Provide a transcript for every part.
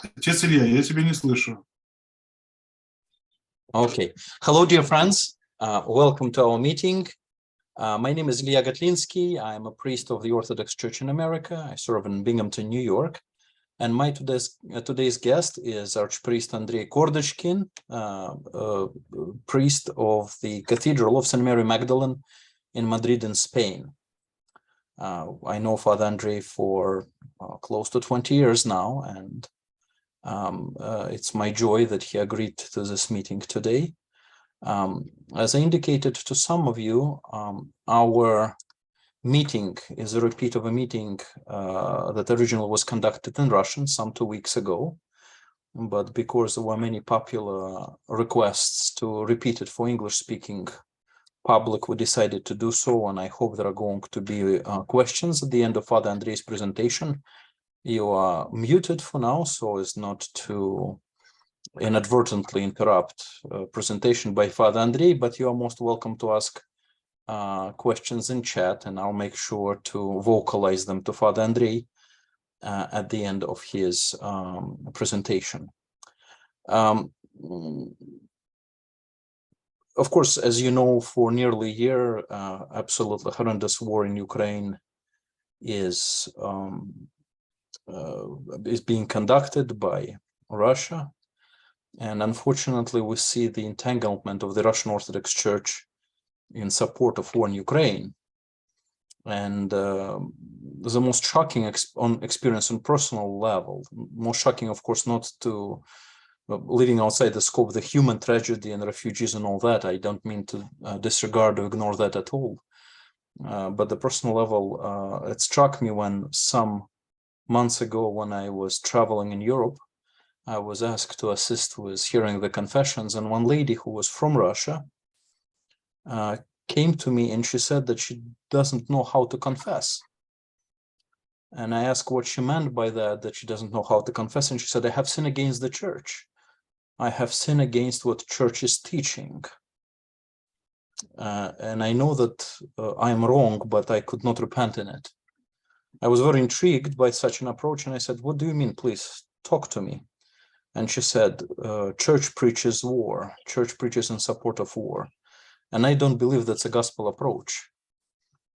Отец Илья, я тебя не слышу. Okay. Hello, dear friends. Welcome to our meeting. My name is Ilya Gatlinsky. I'm a priest of the Orthodox Church in America. I serve in Binghamton, New York. And my today's guest is Archpriest Andrei Kordochkin, priest of the Cathedral of St. Mary Magdalene in Madrid in Spain. I know Father Andrei for close to 20 years now, and it's my joy that he agreed to this meeting today. As I indicated to some of you, our meeting is a repeat of a meeting that originally was conducted in Russian some 2 weeks ago. But because there were many popular requests to repeat it for English-speaking public, we decided to do so, and I hope there are going to be questions at the end of Father Andrei's presentation. You are muted for now, so as not to inadvertently interrupt presentation by Father Andrei, but you are most welcome to ask questions in chat, and I'll make sure to vocalize them to Father Andrei at the end of his presentation. Of course, as you know, for nearly a year, absolutely horrendous war in Ukraine is being conducted by Russia. And unfortunately, we see the entanglement of the Russian Orthodox Church in support of war in Ukraine. And the most shocking experience on personal level, most shocking, of course, not to living outside the scope of the human tragedy and refugees and all that. I don't mean to disregard or ignore that at all. But the personal level, it struck me when some months ago, when I was traveling in Europe, I was asked to assist with hearing the confessions, and one lady who was from Russia came to me and she said that she doesn't know how to confess. And I asked what she meant by that she doesn't know how to confess, and she said, I have sinned against the church. I have sinned against what church is teaching. And I know that I'm wrong, but I could not repent in it. I was very intrigued by such an approach, and I said, what do you mean? Please talk to me. And she said, church preaches war. Church preaches in support of war. And I don't believe that's a gospel approach.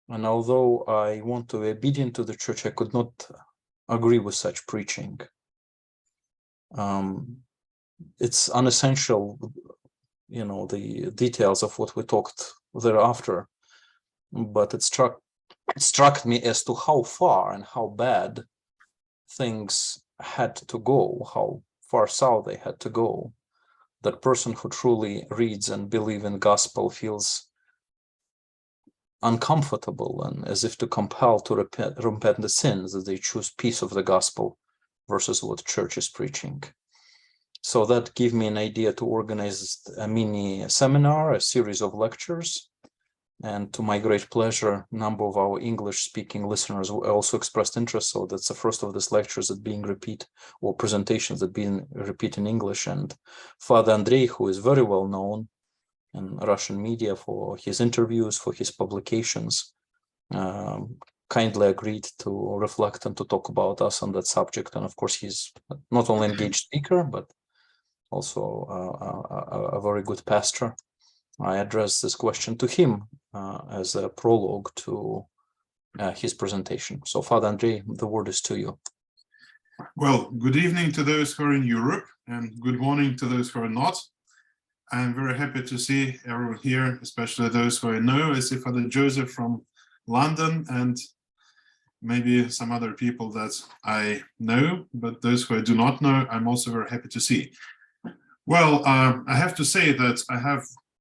And although I want to be obedient to the church, I could not agree with such preaching. It's unessential, you know, the details of what we talked thereafter. But it struck me as to how far and how bad things had to go, how far south they had to go. That person who truly reads and believes in gospel feels uncomfortable and as if to compel to repent the sins, that they choose peace of the gospel versus what church is preaching. So that gave me an idea to organize a mini seminar, a series of lectures. And to my great pleasure, a number of our English-speaking listeners also expressed interest. So that's the first of these lectures that being repeat, or presentations that being repeat in English. And Father Andrei, who is very well known in Russian media for his interviews, for his publications, kindly agreed to reflect and to talk about us on that subject. And of course, he's not only an engaged speaker, but also a very good pastor. I addressed this question to him as a prologue to his presentation. So, Father Andrei, the word is to you. Well, good evening to those who are in Europe, and good morning to those who are not. I'm very happy to see everyone here, especially those who I know. I see Father Joseph from London, and maybe some other people that I know, but those who I do not know, I'm also very happy to see. Well, I have to say that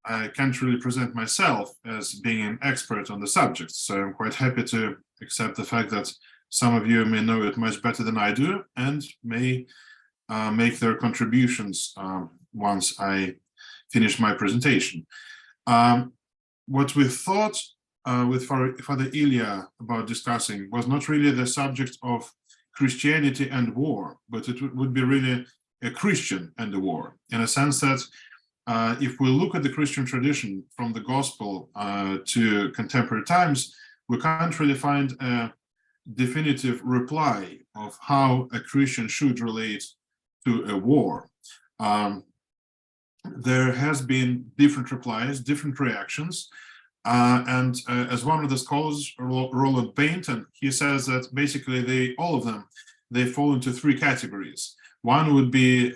I can't really present myself as being an expert on the subject, so I'm quite happy to accept the fact that some of you may know it much better than I do and may make their contributions once I finish my presentation. What we thought with Father Ilya about discussing was not really the subject of Christianity and war, but it would be really a Christian and the war, in a sense that if we look at the Christian tradition from the gospel to contemporary times, we can't really find a definitive reply of how a Christian should relate to a war. There has been different replies, different reactions. And as one of the scholars, Roland Bainton, he says that basically all of them, they fall into three categories. One would be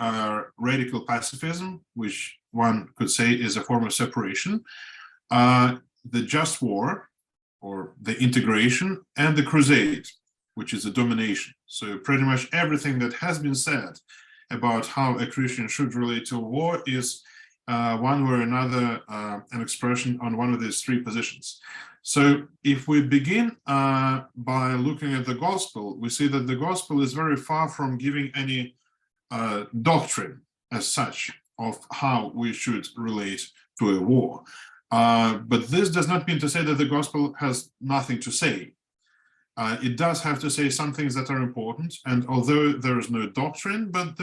radical pacifism, which one could say is a form of separation, the just war, or the integration, and the crusade, which is a domination. So pretty much everything that has been said about how a Christian should relate to a war is one way or another an expression on one of these three positions. So if we begin by looking at the gospel, we see that the gospel is very far from giving any doctrine as such of how we should relate to a war. But this does not mean to say that the gospel has nothing to say. It does have to say some things that are important, and although there is no doctrine, but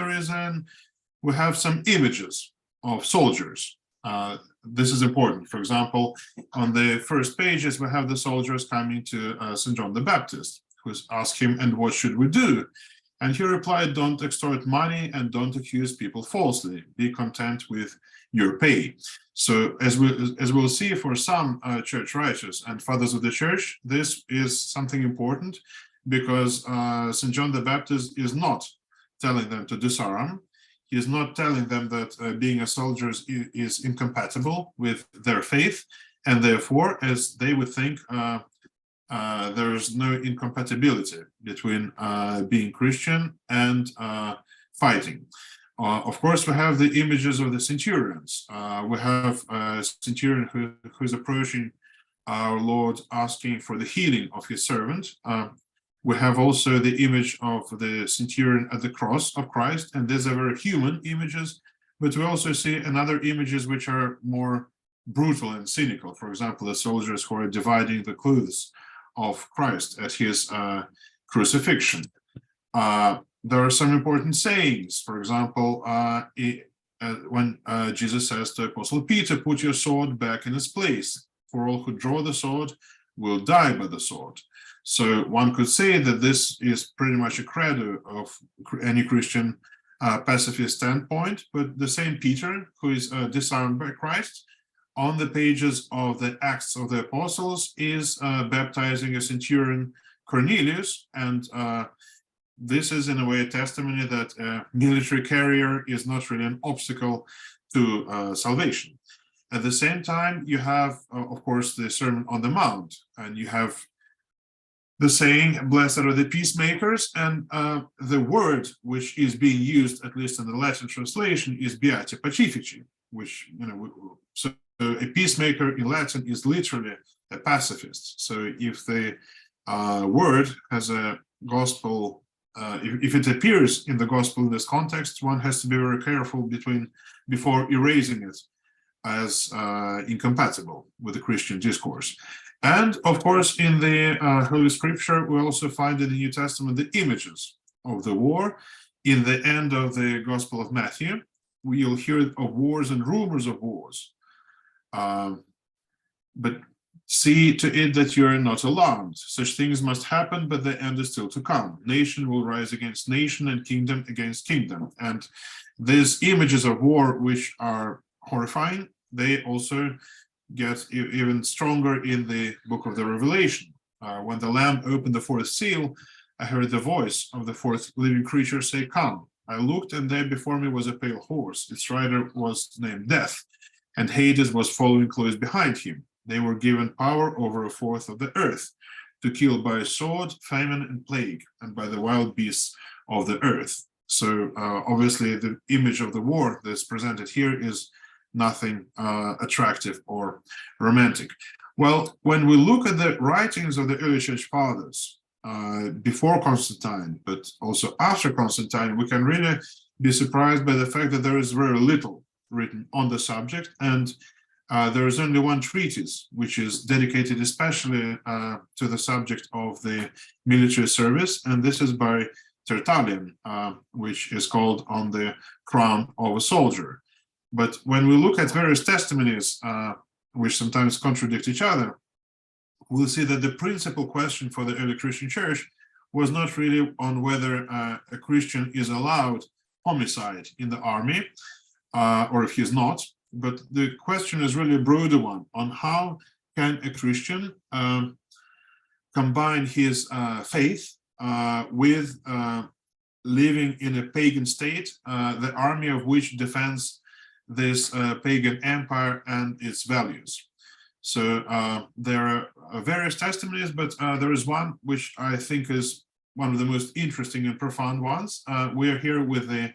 we have some images of soldiers. This is important. For example, on the first pages, we have the soldiers coming to St. John the Baptist, who asked him, "And what should we do?" And he replied, "Don't extort money and don't accuse people falsely. Be content with your pay." So as we'll see, for some church writers and fathers of the church, this is something important, because St. John the Baptist is not telling them to disarm. He is not telling them that being a soldier is incompatible with their faith, and therefore, as they would think, there is no incompatibility between being Christian and fighting. Of course, we have the images of the centurions. We have a centurion who is approaching our Lord asking for the healing of his servant. We have also the image of the centurion at the cross of Christ, and these are very human images, but we also see another images which are more brutal and cynical. For example, the soldiers who are dividing the clothes of Christ at his crucifixion. There are some important sayings. For example, when Jesus says to Apostle Peter, "Put your sword back in its place, for all who draw the sword will die by the sword." So one could say that this is pretty much a credo of any Christian pacifist standpoint, but the same Peter, who is disarmed by Christ, on the pages of the Acts of the Apostles, is baptizing a centurion, Cornelius, and this is in a way a testimony that a military carrier is not really an obstacle to salvation. At the same time, you have, of course, the Sermon on the Mount, and you have the saying, "Blessed are the peacemakers," and the word which is being used, at least in the Latin translation, is "beati pacifici," which, so a peacemaker in Latin is literally a pacifist. So if the word has a gospel, if it appears in the gospel in this context, one has to be very careful before erasing it as incompatible with the Christian discourse. And of course, in the Holy Scripture, we also find in the New Testament the images of the war. In the end of the Gospel of Matthew, you'll hear of wars and rumors of wars. But see to it that you're not alarmed. Such things must happen, but the end is still to come. Nation will rise against nation and kingdom against kingdom. And these images of war, which are horrifying, they also get even stronger in the book of the Revelation. When the Lamb opened the fourth seal, I heard the voice of the fourth living creature say, "Come." I looked, and there before me was a pale horse. Its rider was named Death, and Hades was following close behind him. They were given power over a fourth of the earth, to kill by sword, famine, and plague, and by the wild beasts of the earth. So obviously the image of the war that's presented here is nothing attractive or romantic. Well, when we look at the writings of the early church fathers, before Constantine, but also after Constantine, we can really be surprised by the fact that there is very little written on the subject, and there is only one treatise which is dedicated especially to the subject of the military service, and this is by Tertullian, which is called "On the Crown of a Soldier." But when we look at various testimonies, which sometimes contradict each other, we'll see that the principal question for the early Christian church was not really on whether a Christian is allowed homicide in the army, or if he's not. But the question is really a broader one on how can a Christian combine his faith with living in a pagan state, the army of which defends this pagan empire and its values. So there are various testimonies, but there is one which I think is one of the most interesting and profound ones. We are here with the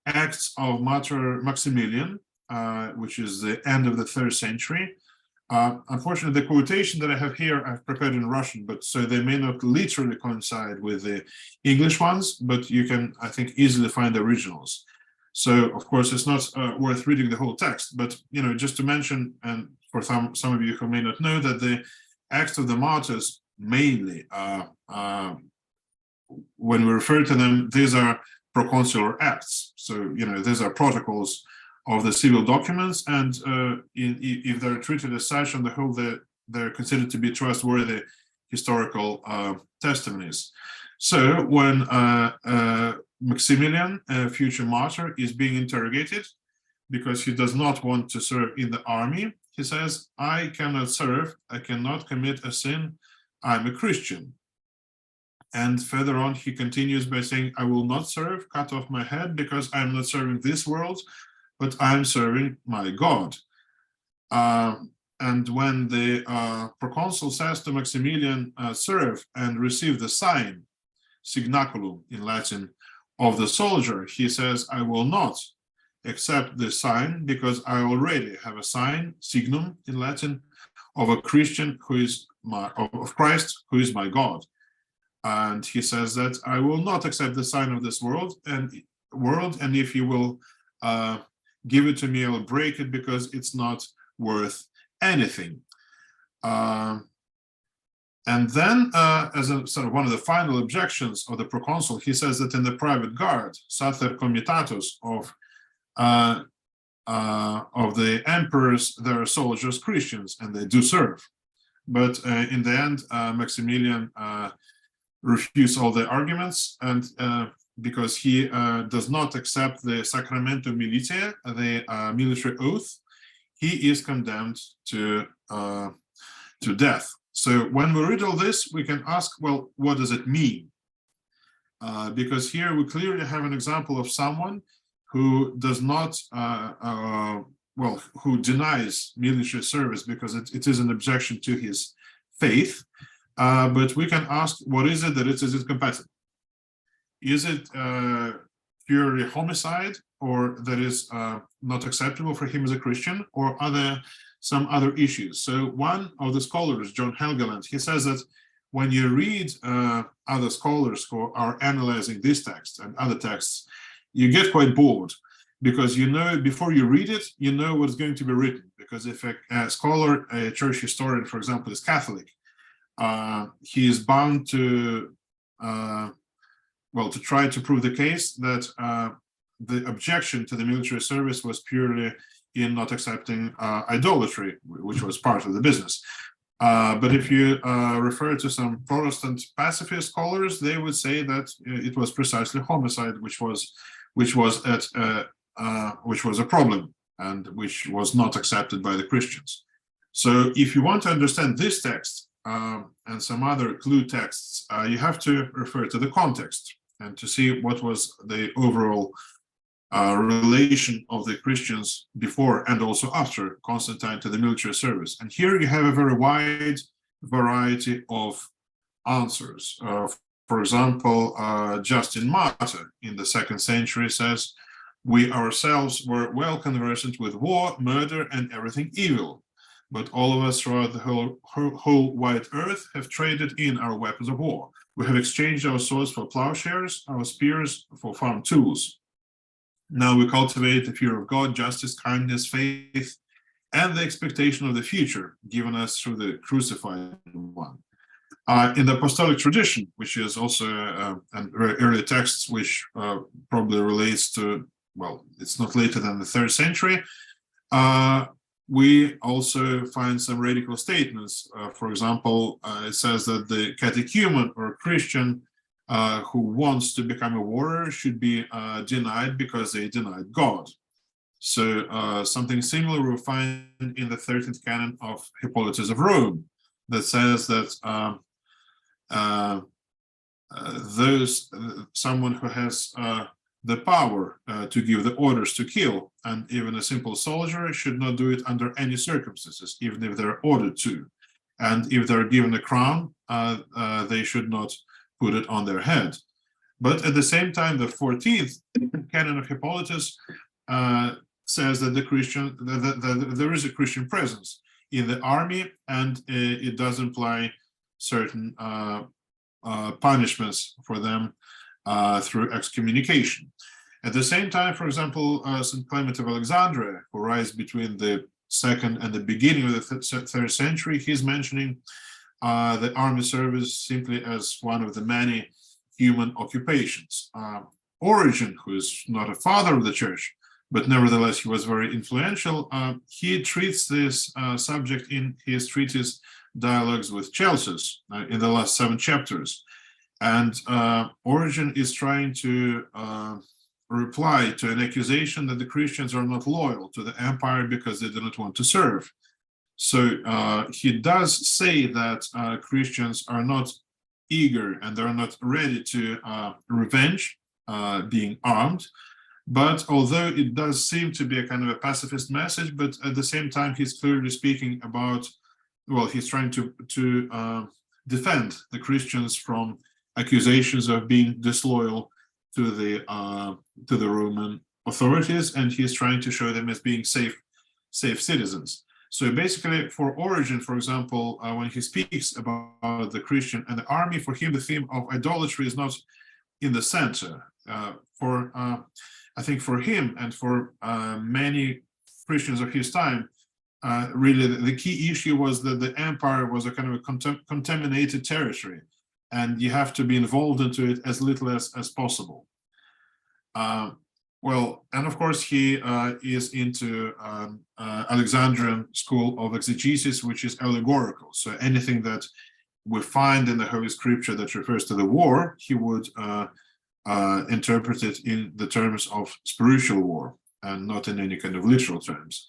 Acts of Martyr Maximilian, which is the end of the 3rd century. Unfortunately, the quotation that I have here, I've prepared in Russian, but so they may not literally coincide with the English ones, but you can, I think, easily find the originals. So, of course, it's not worth reading the whole text, but, you know, just to mention, and for some of you who may not know, that the Acts of the Martyrs mainly, when we refer to them, these are proconsular acts. So, you know, these are protocols of the civil documents, and if they're treated as such, on the whole, they're considered to be trustworthy historical testimonies. So when Maximilian, a future martyr, is being interrogated because he does not want to serve in the army, he says, "I cannot serve, I cannot commit a sin, I'm a Christian." And further on, he continues by saying, "I will not serve, cut off my head, because I'm not serving this world, but I'm serving my God." And when the proconsul says to Maximilian, "Serve and receive the sign," signaculum in Latin, of the soldier, he says, "I will not accept this sign because I already have a sign, signum in Latin, of a Christian who is of Christ, who is my God." And he says that I will not accept the sign of this world, and if you will give it to me, I will break it because it's not worth anything. And then, as a sort of one of the final objections of the proconsul, he says that in the private guard, sacer comitatus of the emperors, there are soldiers Christians, and they do serve. But in the end, Maximilian refused all the arguments, and because he does not accept the sacramentum militiae, the military oath, he is condemned to death. So when we read all this, we can ask, well, what does it mean? Because here we clearly have an example of someone who does not, who denies military service because it is an objection to his faith. But we can ask, what is it that it is incompatible? Is it purely homicide, or that is not acceptable for him as a Christian, or are there some other issues? So one of the scholars, John Helgeland, he says that when you read other scholars who are analyzing this text and other texts, you get quite bored, because you know, before you read it, you know what's going to be written. Because if a scholar, a church historian, for example, is Catholic, he is bound to to try to prove the case that the objection to the military service was purely in not accepting idolatry, which was part of the business. But if you refer to some Protestant pacifist scholars, they would say that it was precisely homicide, which was a problem and which was not accepted by the Christians. So if you want to understand this text and some other clue texts, you have to refer to the context and to see what was the overall relation of the Christians before and also after Constantine to the military service. And here you have a very wide variety of answers. For example, Justin Martyr in the 2nd century says, "We ourselves were well conversant with war, murder, and everything evil. But all of us throughout the whole wide earth have traded in our weapons of war. We have exchanged our swords for plowshares, our spears for farm tools. Now we cultivate the fear of God, justice, kindness, faith, and the expectation of the future given us through the crucified one." In the apostolic tradition, which is also a very early text, which probably relates to, well, it's not later than the 3rd century, we also find some radical statements. For example, it says that the catechumen or Christian who wants to become a warrior should be denied because they denied God. So something similar we'll find in the 13th canon of Hippolytus of Rome, that says that someone who has the power to give the orders to kill, and even a simple soldier, should not do it under any circumstances, even if they're ordered to. And if they're given a crown, they should not put it on their head. But at the same time, the 14th canon of Hippolytus says that there is a Christian presence in the army, and it does imply certain punishments for them through excommunication. At the same time, for example, St. Clement of Alexandria, who writes between the 2nd and the beginning of the 3rd century, he's mentioning the army service simply as one of the many human occupations. Origen, who is not a father of the church, but nevertheless he was very influential, he treats this subject in his treatise Dialogues with Celsus in the last 7 chapters. And Origen is trying to reply to an accusation that the Christians are not loyal to the empire because they do not want to serve. So he does say that Christians are not eager and they're not ready to revenge being armed. But although it does seem to be a kind of a pacifist message, but at the same time, he's clearly speaking about, well, he's trying to defend the Christians from accusations of being disloyal to the Roman authorities, and he's trying to show them as being safe citizens. So basically, for Origen, for example, when he speaks about the Christian and the army, for him the theme of idolatry is not in the center. I think for him and for many Christians of his time, really the key issue was that the empire was a kind of a contaminated territory, and you have to be involved into it as little as possible. Well, and of course he is into Alexandrian school of exegesis, which is allegorical. So anything that we find in the Holy Scripture that refers to the war, he would interpret it in the terms of spiritual war and not in any kind of literal terms.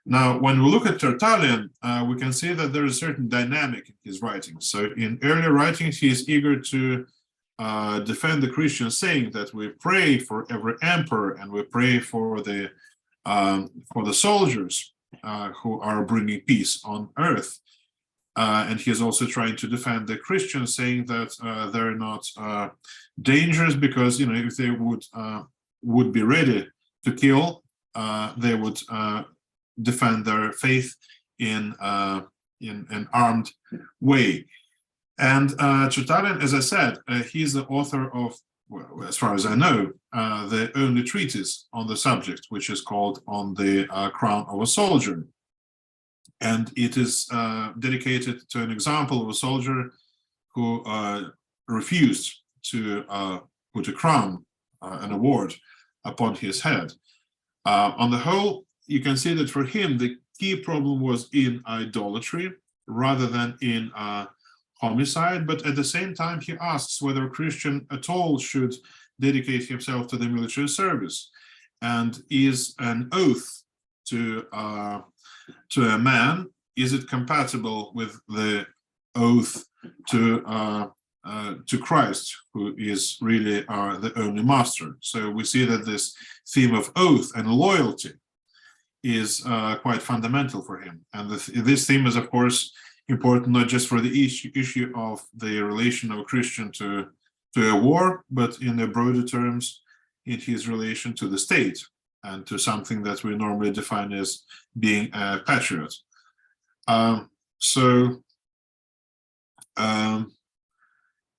Now, when we look at Tertullian, we can see that there is a certain dynamic in his writings. So in earlier writings, he is eager to defend the Christians, saying that we pray for every emperor and we pray for the soldiers who are bringing peace on earth. And he is also trying to defend the Christians, saying that they're not dangerous because, you know, if they would be ready to kill, they would defend their faith in an armed way. And Tertullian, as I said, he's the author of, well, as far as I know, the only treatise on the subject, which is called On the Crown of a Soldier. And it is dedicated to an example of a soldier who refused to put a crown, an award, upon his head. On the whole, you can see that for him, the key problem was in idolatry rather than in homicide. But at the same time, he asks whether a Christian at all should dedicate himself to the military service. And is an oath to a man, is it compatible with the oath to Christ, who is really the only master? So we see that this theme of oath and loyalty is quite fundamental for him. And this theme is, of course, important not just for the issue of the relation of a Christian to a war, but in the broader terms, in his relation to the state and to something that we normally define as being a patriot.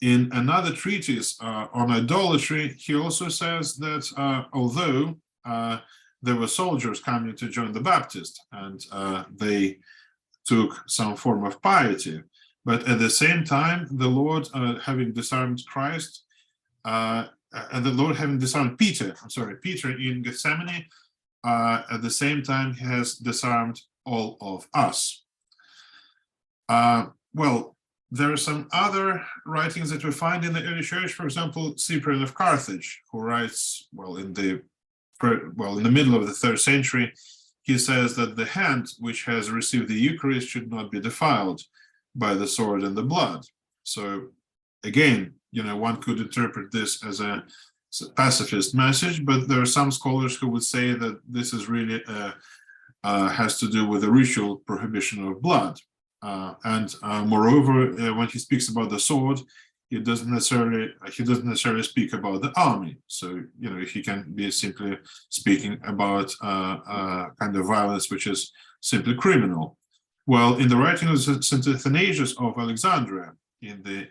In another treatise on idolatry, he also says that although there were soldiers coming to join the Baptist and they took some form of piety, but at the same time, the Lord, having disarmed Christ, and the Lord having disarmed Peter in Gethsemane, at the same time has disarmed all of us. Well, There are some other writings that we find in the early church, for example, Cyprian of Carthage, who writes, well, in the middle of the 3rd century, he says that the hand which has received the Eucharist should not be defiled by the sword and the blood. So again, one could interpret this as a pacifist message, but there are some scholars who would say that this is really has to do with the ritual prohibition of blood. Moreover, when he speaks about the sword, he doesn't necessarily speak about the army. So he can be simply speaking about kind of violence which is simply criminal. Well, in the writing of St. Athanasius of Alexandria, in the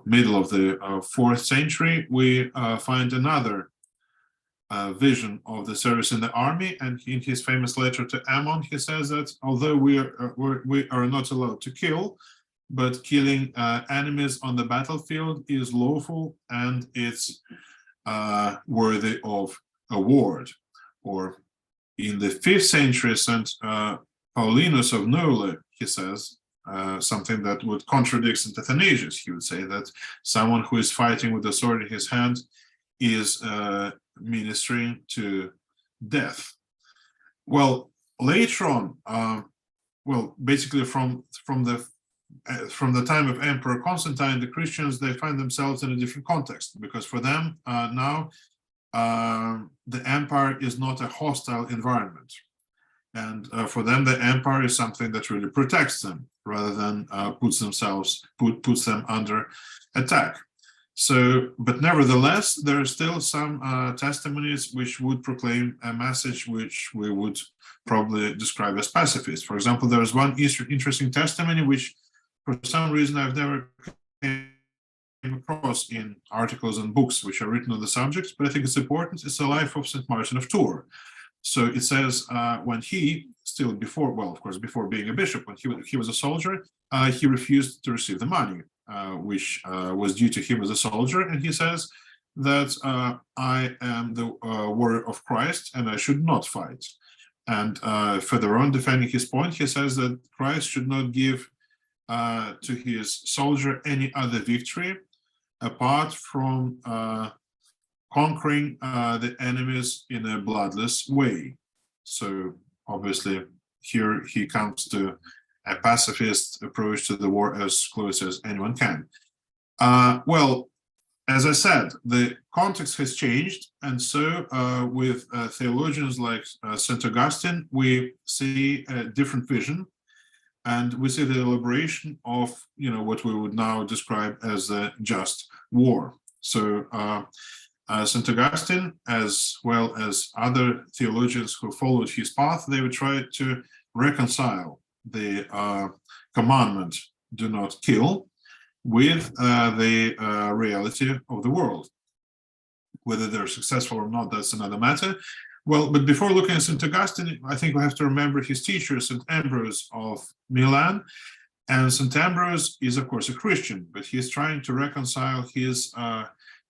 middle of the 4th century, we find another vision of the service in the army, and in his famous letter to Ammon, he says that although we are not allowed to kill, but killing enemies on the battlefield is lawful and it's worthy of award. Or in the 5th century, St. Paulinus of Nola, he says something that would contradict St. Athanasius. He would say that someone who is fighting with a sword in his hand is ministering to death. Well, later on, basically from the time of Emperor Constantine, the Christians, they find themselves in a different context, because for them now the empire is not a hostile environment, and for them the empire is something that really protects them rather than puts them under attack. So, but nevertheless, there are still some testimonies which would proclaim a message which we would probably describe as pacifist. For example, there is one interesting testimony which, for some reason, I've never came across in articles and books which are written on the subject, but I think it's important. It's the life of St. Martin of Tours. So it says when he, still before, well, of course, before being a bishop, when he was a soldier, he refused to receive the money which was due to him as a soldier, and he says that I am the warrior of Christ and I should not fight. And further on, defending his point, he says that Christ should not give to his soldier any other victory apart from conquering the enemies in a bloodless way. So obviously here he comes to a pacifist approach to the war as close as anyone can. Well, as I said, the context has changed, and so with theologians like St. Augustine, we see a different vision, and we see the elaboration of what we would now describe as a just war. So St. Augustine, as well as other theologians who followed his path, they would try to reconcile the commandment, do not kill, with the reality of the world. Whether they're successful or not, that's another matter. Well, but before looking at St. Augustine, I think we have to remember his teacher, St. Ambrose of Milan. And St. Ambrose is, of course, a Christian, but he's trying to reconcile his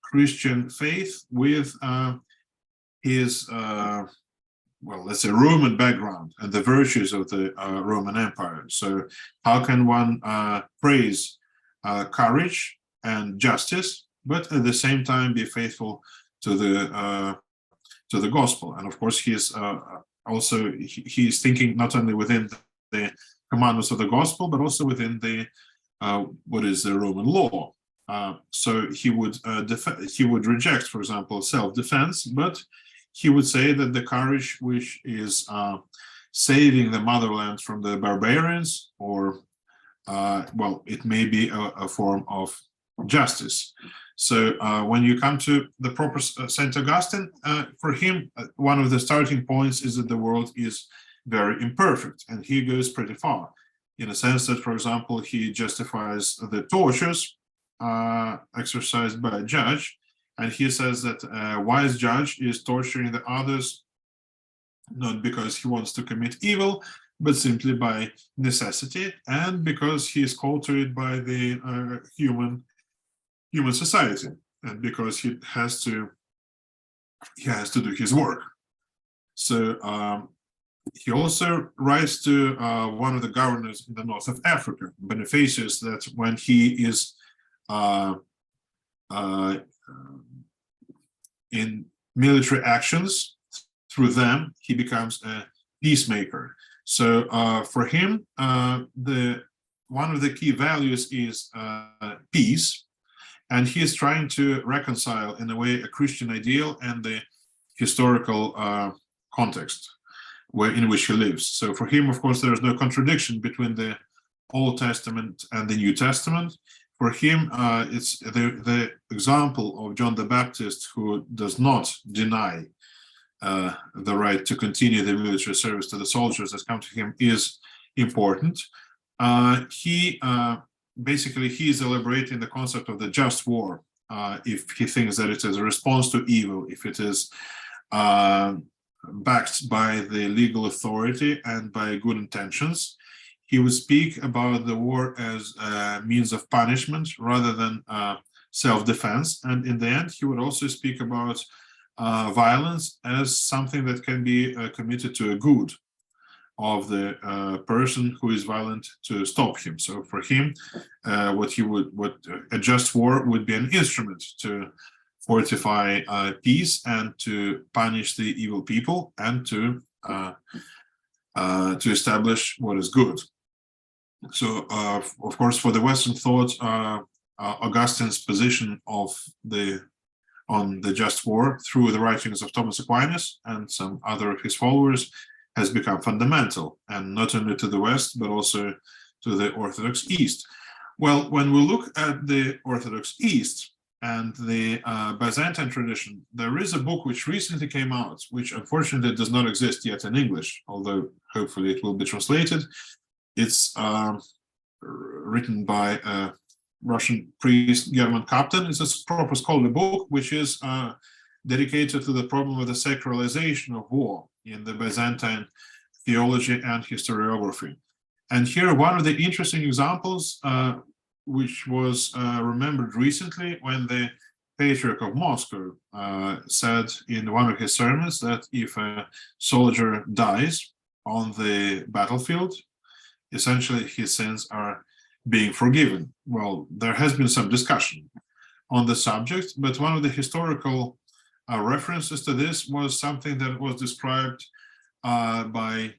Christian faith with his well, let's say Roman background and the virtues of the Roman Empire. So how can one praise courage and justice, but at the same time be faithful to the gospel? And of course, he's also he's thinking not only within the commandments of the gospel, but also within the what is the Roman law. So he would reject, for example, self-defense, but he would say that the courage which is saving the motherland from the barbarians, or well, it may be a form of justice. So when you come to the proper St. Augustine, for him, one of the starting points is that the world is very imperfect, and he goes pretty far, in a sense that, for example, he justifies the tortures exercised by a judge. And he says that a wise judge is torturing the others not because he wants to commit evil, but simply by necessity, and because he is called to it by the human society, and because he has to do his work. So He also writes to one of the governors in the north of Africa, Bonifacius, that when he is in military actions, through them, he becomes a peacemaker. So for him, one of the key values is peace, and he is trying to reconcile, in a way, a Christian ideal and the historical context in which he lives. So for him, of course, there is no contradiction between the Old Testament and the New Testament. For him, it's the example of John the Baptist, who does not deny the right to continue the military service to the soldiers that come to him, is important. Basically, he is elaborating the concept of the just war, if he thinks that it is a response to evil, if it is backed by the legal authority and by good intentions. He would speak about the war as a means of punishment rather than self-defense. And in the end, he would also speak about violence as something that can be committed to a good of the person who is violent to stop him. So for him, what a just war would be an instrument to fortify peace and to punish the evil people and to establish what is good. So, of course, for the Western thought, Augustine's position on the just war through the writings of Thomas Aquinas and some other of his followers has become fundamental, and not only to the West, but also to the Orthodox East. Well, when we look at the Orthodox East and the Byzantine tradition, there is a book which recently came out, which unfortunately does not exist yet in English, although hopefully it will be translated. It's written by a Russian priest, German Captain. It's a proper scholarly book, which is dedicated to the problem of the sacralization of war in the Byzantine theology and historiography. And here, one of the interesting examples, which was remembered recently, when the Patriarch of Moscow said in one of his sermons that if a soldier dies on the battlefield, essentially his sins are being forgiven. Well, there has been some discussion on the subject, but one of the historical references to this was something that was described by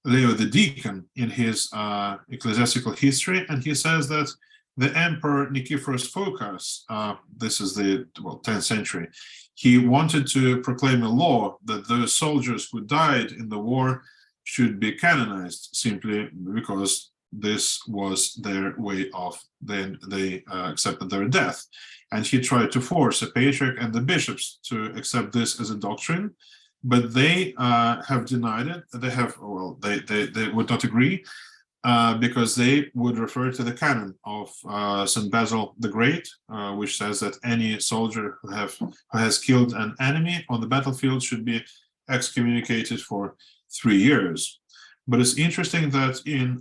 Leo the Deacon in his ecclesiastical history, and he says that the Emperor Nicephorus Phocas, this is the 10th century, he wanted to proclaim a law that those soldiers who died in the war should be canonized, simply because this was their way of, they accepted their death. And he tried to force the patriarch and the bishops to accept this as a doctrine, but they have denied it. They have, well, they would not agree because they would refer to the canon of St. Basil the Great, which says that any soldier who has killed an enemy on the battlefield should be excommunicated for 3 years. But it's interesting that in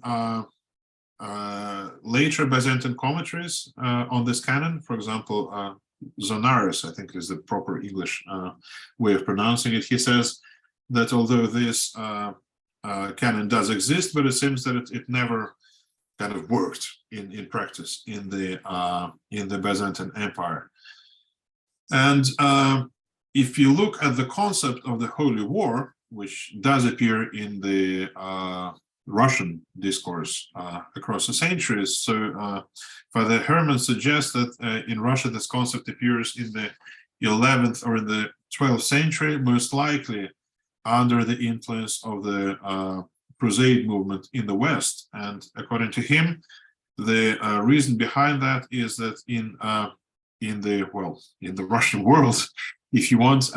later Byzantine commentaries on this canon, for example, Zonaras, I think is the proper English way of pronouncing it, he says that although this canon does exist, but it seems that it never kind of worked in practice in the Byzantine Empire. And if you look at the concept of the Holy War, which does appear in the Russian discourse across the centuries. So Father Herman suggests that in Russia this concept appears in the 11th or in the 12th century, most likely under the influence of the Crusade movement in the West. And according to him, the reason behind that is that in the Russian world, if you want,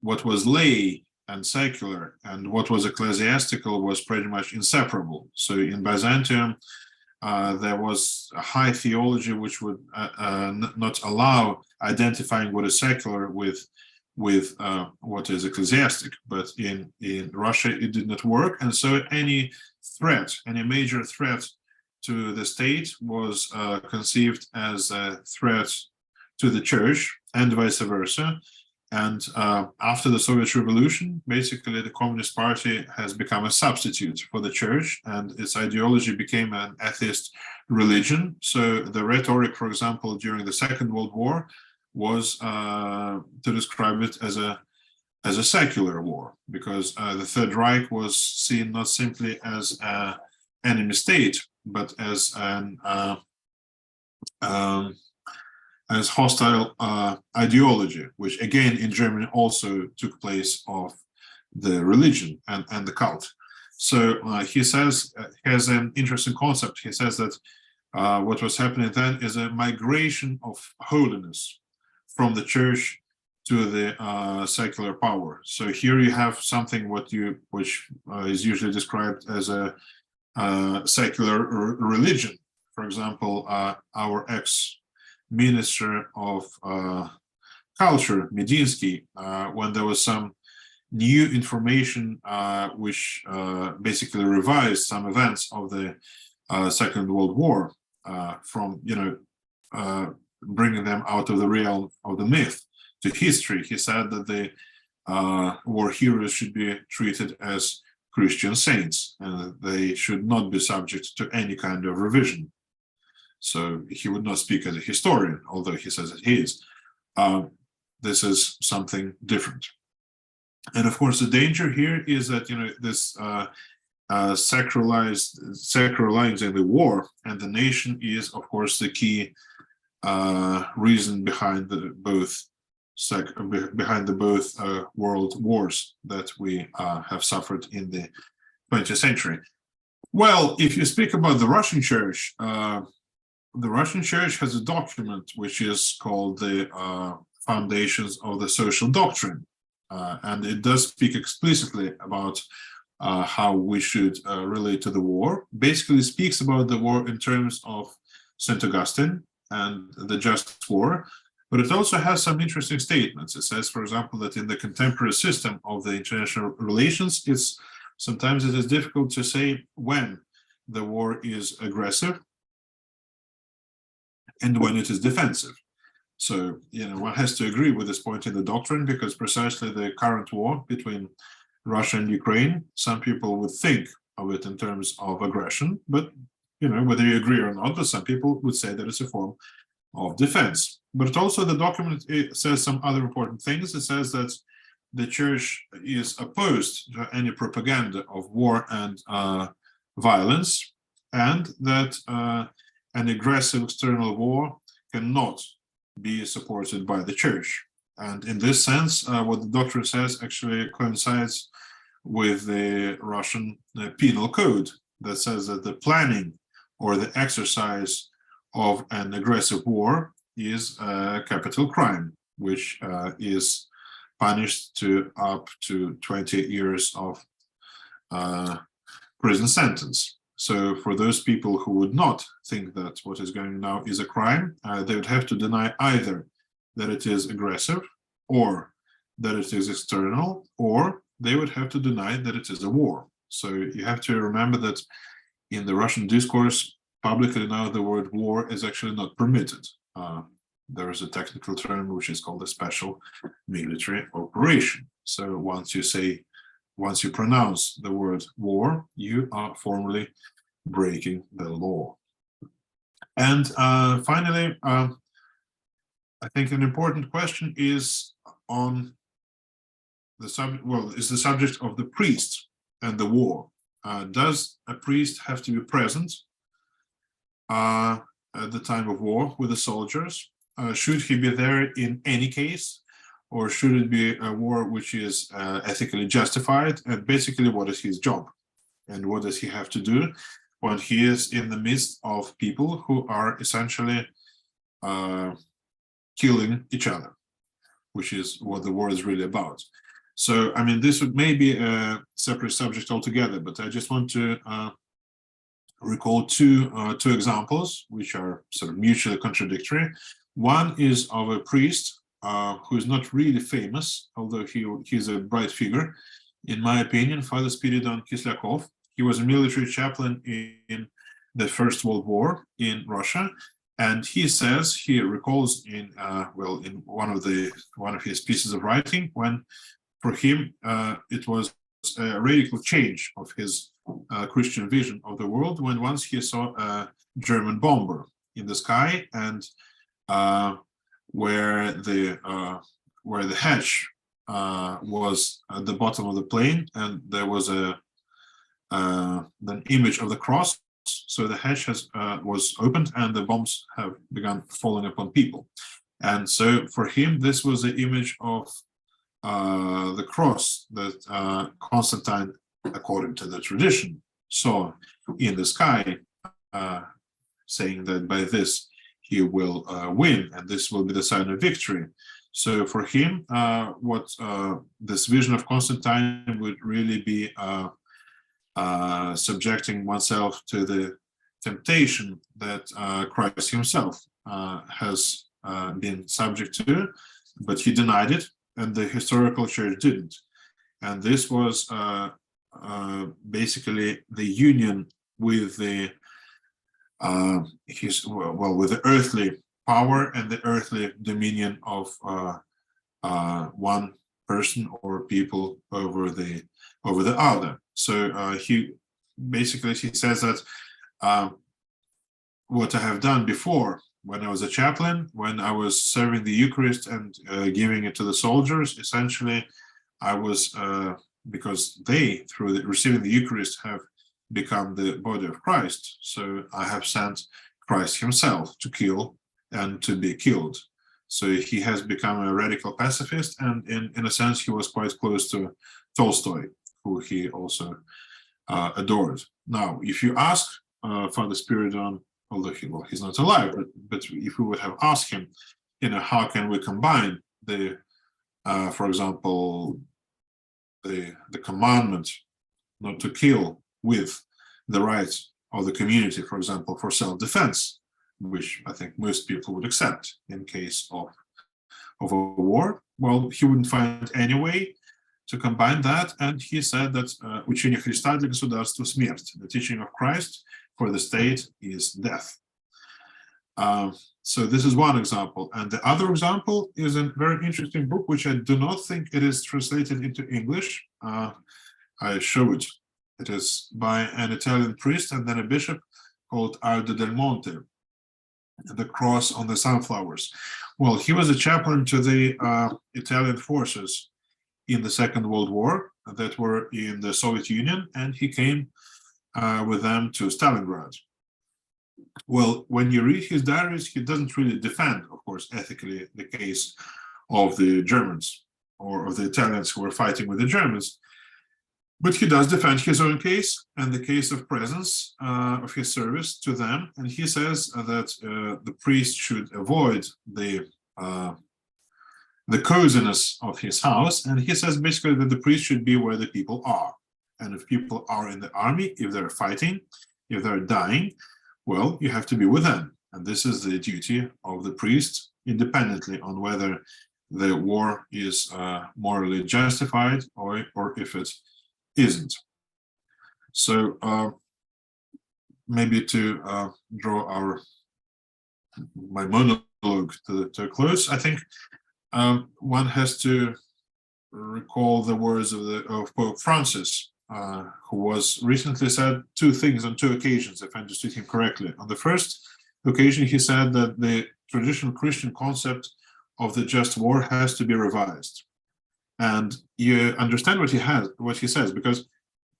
what was lay and secular and what was ecclesiastical was pretty much inseparable. So in Byzantium, there was a high theology which would not allow identifying what is secular with what is ecclesiastic. But in Russia, it did not work. And so any major threat to the state was conceived as a threat to the church and vice versa. And after the Soviet Revolution, basically the Communist Party has become a substitute for the church, and its ideology became an atheist religion. So the rhetoric, for example, during the Second World War was to describe it as a secular war, because the Third Reich was seen not simply as an enemy state, but as an as hostile ideology, which again in Germany also took place of the religion and the cult. So he says, has an interesting concept. He says that what was happening then is a migration of holiness from the church to the secular power. So here you have something which is usually described as a secular religion. For example, our ex-minister of culture, Medinsky, when there was some new information which basically revised some events of the Second World War from, bringing them out of the realm of the myth to history. He said that the war heroes should be treated as Christian saints, and they should not be subject to any kind of revision. So he would not speak as a historian, although he says that he is. This is something different. And of course, the danger here is that, this sacralizing the war and the nation is, of course, the key reason behind the both world wars that we have suffered in the 20th century. Well, if you speak about the Russian Church has a document which is called the Foundations of the Social Doctrine, and it does speak explicitly about how we should relate to the war. Basically speaks about the war in terms of St. Augustine and the just war, but it also has some interesting statements. It says, for example, that in the contemporary system of the international relations, sometimes it is difficult to say when the war is aggressive and when it is defensive. So, one has to agree with this point in the doctrine, because precisely the current war between Russia and Ukraine, some people would think of it in terms of aggression, but, whether you agree or not, but some people would say that it's a form of defense. But also the document, it says some other important things. It says that the church is opposed to any propaganda of war and violence, and that an aggressive external war cannot be supported by the church. And in this sense, what the doctrine says actually coincides with the Russian penal code that says that the planning or the exercise of an aggressive war is a capital crime, which is punished to up to 20 years of prison sentence. So for those people who would not think that what is going on now is a crime, they would have to deny either that it is aggressive, or that it is external, or they would have to deny that it is a war. So you have to remember that in the Russian discourse, publicly now the word war is actually not permitted. There is a technical term which is called a special military operation. So once you pronounce the word war, you are formally breaking the law. And finally, I think an important question is on the subject. Well, is the subject of the priest and the war. Does a priest have to be present at the time of war with the soldiers? Should he be there in any case, or should it be a war which is ethically justified? And basically, what is his job, and what does he have to do when he is in the midst of people who are essentially killing each other, which is what the war is really about? So, I mean, this would maybe a separate subject altogether, but I just want to recall two examples which are sort of mutually contradictory. One is of a priest who is not really famous, although he's a bright figure, in my opinion, Father Spiridon Kislakov. He was a military chaplain in the First World War in Russia, And he says, he recalls in in one of his pieces of writing, when for him it was a radical change of his Christian vision of the world, when once he saw a German bomber in the sky, and where the hatch was at the bottom of the plane, and there was an image of the cross. So the hatch was opened, and the bombs have begun falling upon people. And so for him, this was the image of the cross that Constantine, according to the tradition, saw in the sky, saying that by this he will win, and this will be the sign of victory. So for him, what this vision of Constantine would really be subjecting oneself to the temptation that Christ himself has been subject to, but he denied it, and the historical church didn't. And this was basically the union with the with the earthly power and the earthly dominion of one person or people over the other. So he says that what I have done before, when I was a chaplain, when I was serving the Eucharist and giving it to the soldiers, essentially I was, because they, through receiving the Eucharist, have become the body of Christ. So I have sent Christ himself to kill and to be killed. So he has become a radical pacifist, and in a sense he was quite close to Tolstoy, who he also adored. Now, if you ask Father Spiridon, although he's not alive, but if we would have asked him, how can we combine the, for example, the commandment not to kill with the rights of the community, for example, for self-defense, which I think most people would accept in case of a war. Well, he wouldn't find any way to combine that, and he said that учение Христа для государства смерть, the teaching of Christ for the state is death. So this is one example, and the other example is a very interesting book, which I do not think it is translated into English. I show it. It is by an Italian priest and then a bishop called Aldo del Monte, The Cross on the Sunflowers. Well, he was a chaplain to the Italian forces in the Second World War that were in the Soviet Union, and he came with them to Stalingrad. Well, when you read his diaries, he doesn't really defend, of course, ethically the case of the Germans or of the Italians who were fighting with the Germans, but he does defend his own case and the case of presence of his service to them. And he says that the priest should avoid the coziness of his house. And he says basically that the priest should be where the people are. And if people are in the army, if they're fighting, if they're dying, well, you have to be with them. And this is the duty of the priest, independently on whether the war is morally justified or if it isn't. So maybe to draw my monologue to a close, I think one has to recall the words of Pope Francis, who was recently said two things on two occasions, if I understood him correctly. On the first occasion, he said that the traditional Christian concept of the just war has to be revised. And you understand what he says, because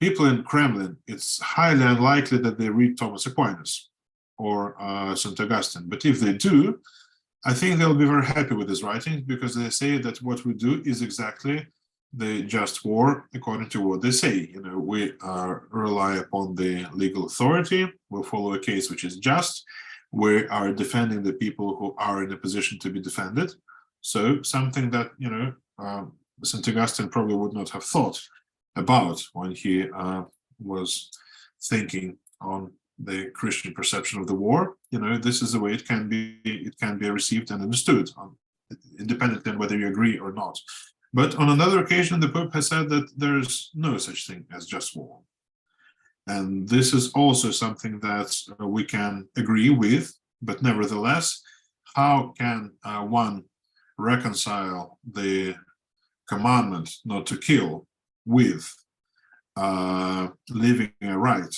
people in Kremlin, it's highly unlikely that they read Thomas Aquinas or St. Augustine. But if they do, I think they'll be very happy with his writings, because they say that what we do is exactly the just war according to what they say. We rely upon the legal authority, we follow a case which is just, we are defending the people who are in a position to be defended. So something that, St. Augustine probably would not have thought about when he was thinking on the Christian perception of the war. This is the way it can be received and understood, independently on whether you agree or not. But on another occasion, the Pope has said that there's no such thing as just war. And this is also something that we can agree with, but nevertheless, how can one reconcile the commandment not to kill with leaving a right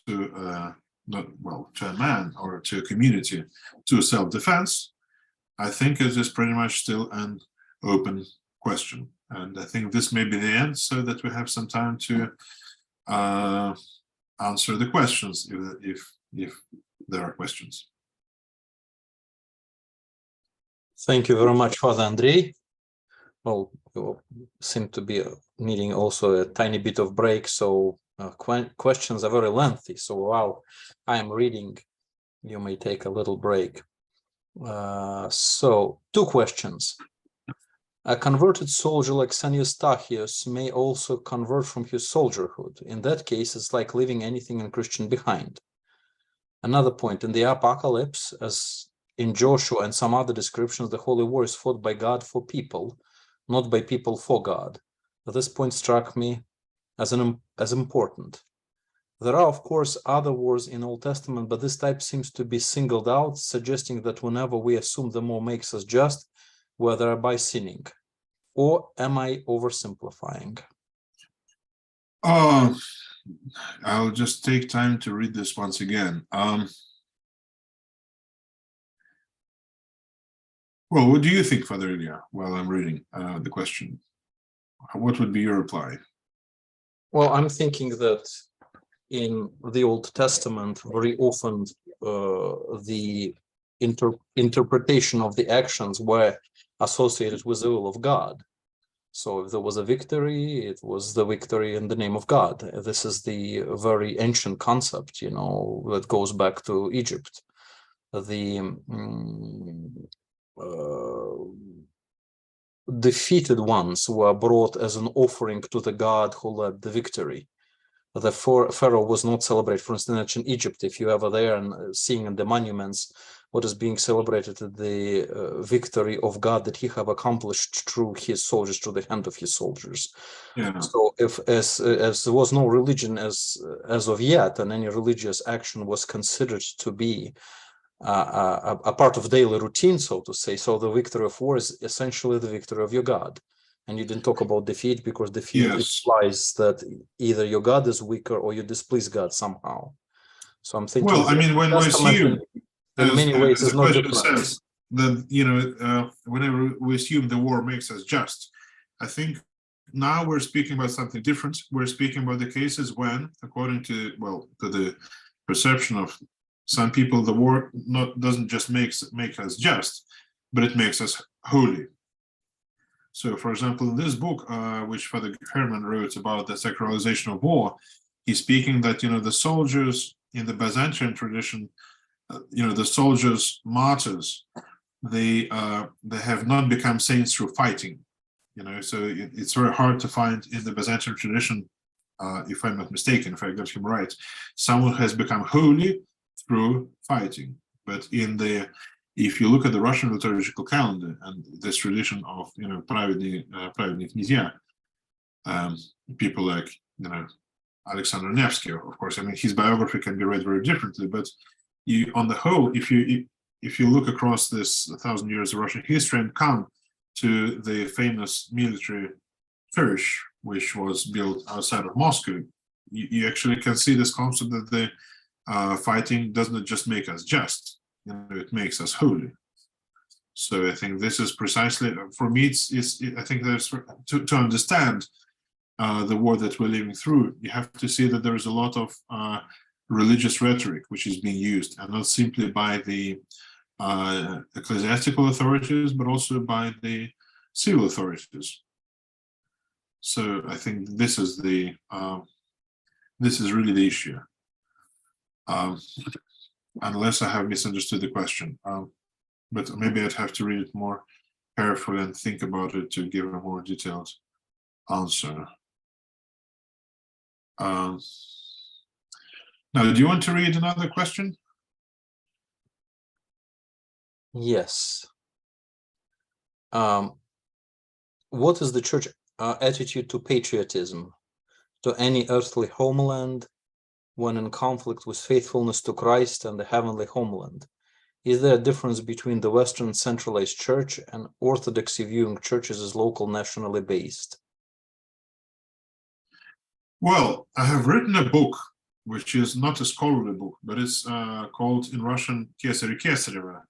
to to a man or to a community to self-defense? I think it is pretty much still an open question, and I think this may be the end, so that we have some time to answer the questions if there are questions. Thank you very much, Father Andrei. Well, we seem to be needing also a tiny bit of break, so questions are very lengthy. So while I am reading, you may take a little break. So 2 questions. A converted soldier like San Eustachius may also convert from his soldierhood. In that case, it's like leaving anything unchristian behind. Another point, in the Apocalypse, as in Joshua and some other descriptions, the Holy War is fought by God for people, not by people for God. This point struck me as important. There are, of course, other wars in Old Testament, but this type seems to be singled out, suggesting that whenever we assume the more makes us just, we're thereby sinning. Or am I oversimplifying? I'll just take time to read this once again. Well, what do you think, Father Ilya, while I'm reading the question? What would be your reply? Well, I'm thinking that in the Old Testament, very often the interpretation of the actions were associated with the will of God. So if there was a victory, it was the victory in the name of God. This is the very ancient concept, you know, that goes back to Egypt. The defeated ones were brought as an offering to the God who led the victory. The Pharaoh was not celebrated. For instance, in ancient Egypt, if you ever there and seeing in the monuments what is being celebrated, the victory of God that he have accomplished through his soldiers, through the hand of his soldiers. Yeah. So if as there was no religion as of yet, and any religious action was considered to be a part of daily routine, so to say, so the victory of war is essentially the victory of your God. And you didn't talk about defeat, because defeat implies that either your God is weaker or you displease God somehow. So I'm thinking. Well, I mean, when we assume, in many ways, as is not different. Says, that, you know, whenever we assume the war makes us just, I think now we're speaking about something different. We're speaking about the cases when, according to, well, to the perception of some people, the war doesn't just make us just, but it makes us holy. So, for example, in this book, which Father Herman wrote about the sacralization of war, he's speaking that, you know, the soldiers in the Byzantine tradition, you know, the soldiers, martyrs, they have not become saints through fighting, you know, so it's very hard to find in the Byzantine tradition, if I'm not mistaken, if I got him right, someone has become holy through fighting. But if you look at the Russian liturgical calendar and this tradition of, you know, праведные князья, people like, you know, Alexander Nevsky, of course, I mean, his biography can be read very differently, but on the whole, if you look across this 1,000 years of Russian history and come to the famous military church, which was built outside of Moscow, you actually can see this concept that the fighting doesn't just make us just, you know, it makes us holy. So I think this is precisely, for me, I think there's, to understand the war that we're living through, you have to see that there is a lot of religious rhetoric which is being used, and not simply by the ecclesiastical authorities, but also by the civil authorities. So I think this is really the issue. Unless I have misunderstood the question, but maybe I'd have to read it more carefully and think about it to give a more detailed answer. Now, do you want to read another question? Yes. What is the church attitude to patriotism, to any earthly homeland when in conflict with faithfulness to Christ and the heavenly homeland? Is there a difference between the Western centralized church and Orthodoxy viewing churches as local, nationally based? Well, I have written a book, which is not a scholarly book, but it's called in Russian "Kesari Kesareva,"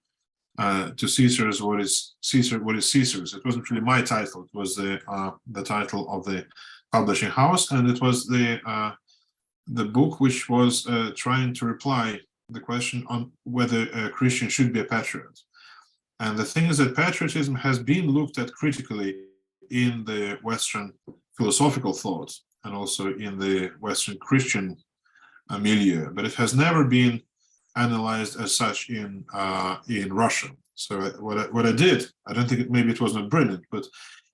to Caesar's what is Caesar, what is Caesar's. It wasn't really my title; it was the title of the publishing house, and it was the book which was trying to reply the question on whether a Christian should be a patriot. And the thing is that patriotism has been looked at critically in the Western philosophical thought and also in the Western Christian milieu, but it has never been analyzed as such in Russia. So what I did, I don't think maybe it was not brilliant, but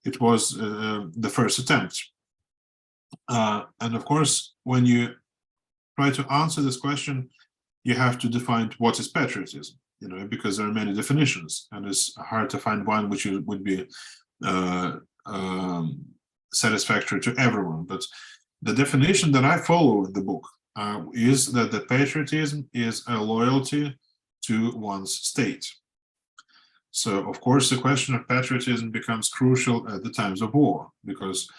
it was the first attempt. And of course, when you try to answer this question, you have to define what is patriotism, because there are many definitions, and it's hard to find one which would be satisfactory to everyone. But the definition that I follow in the book is that the patriotism is a loyalty to one's state. So, of course, the question of patriotism becomes crucial at the times of war, because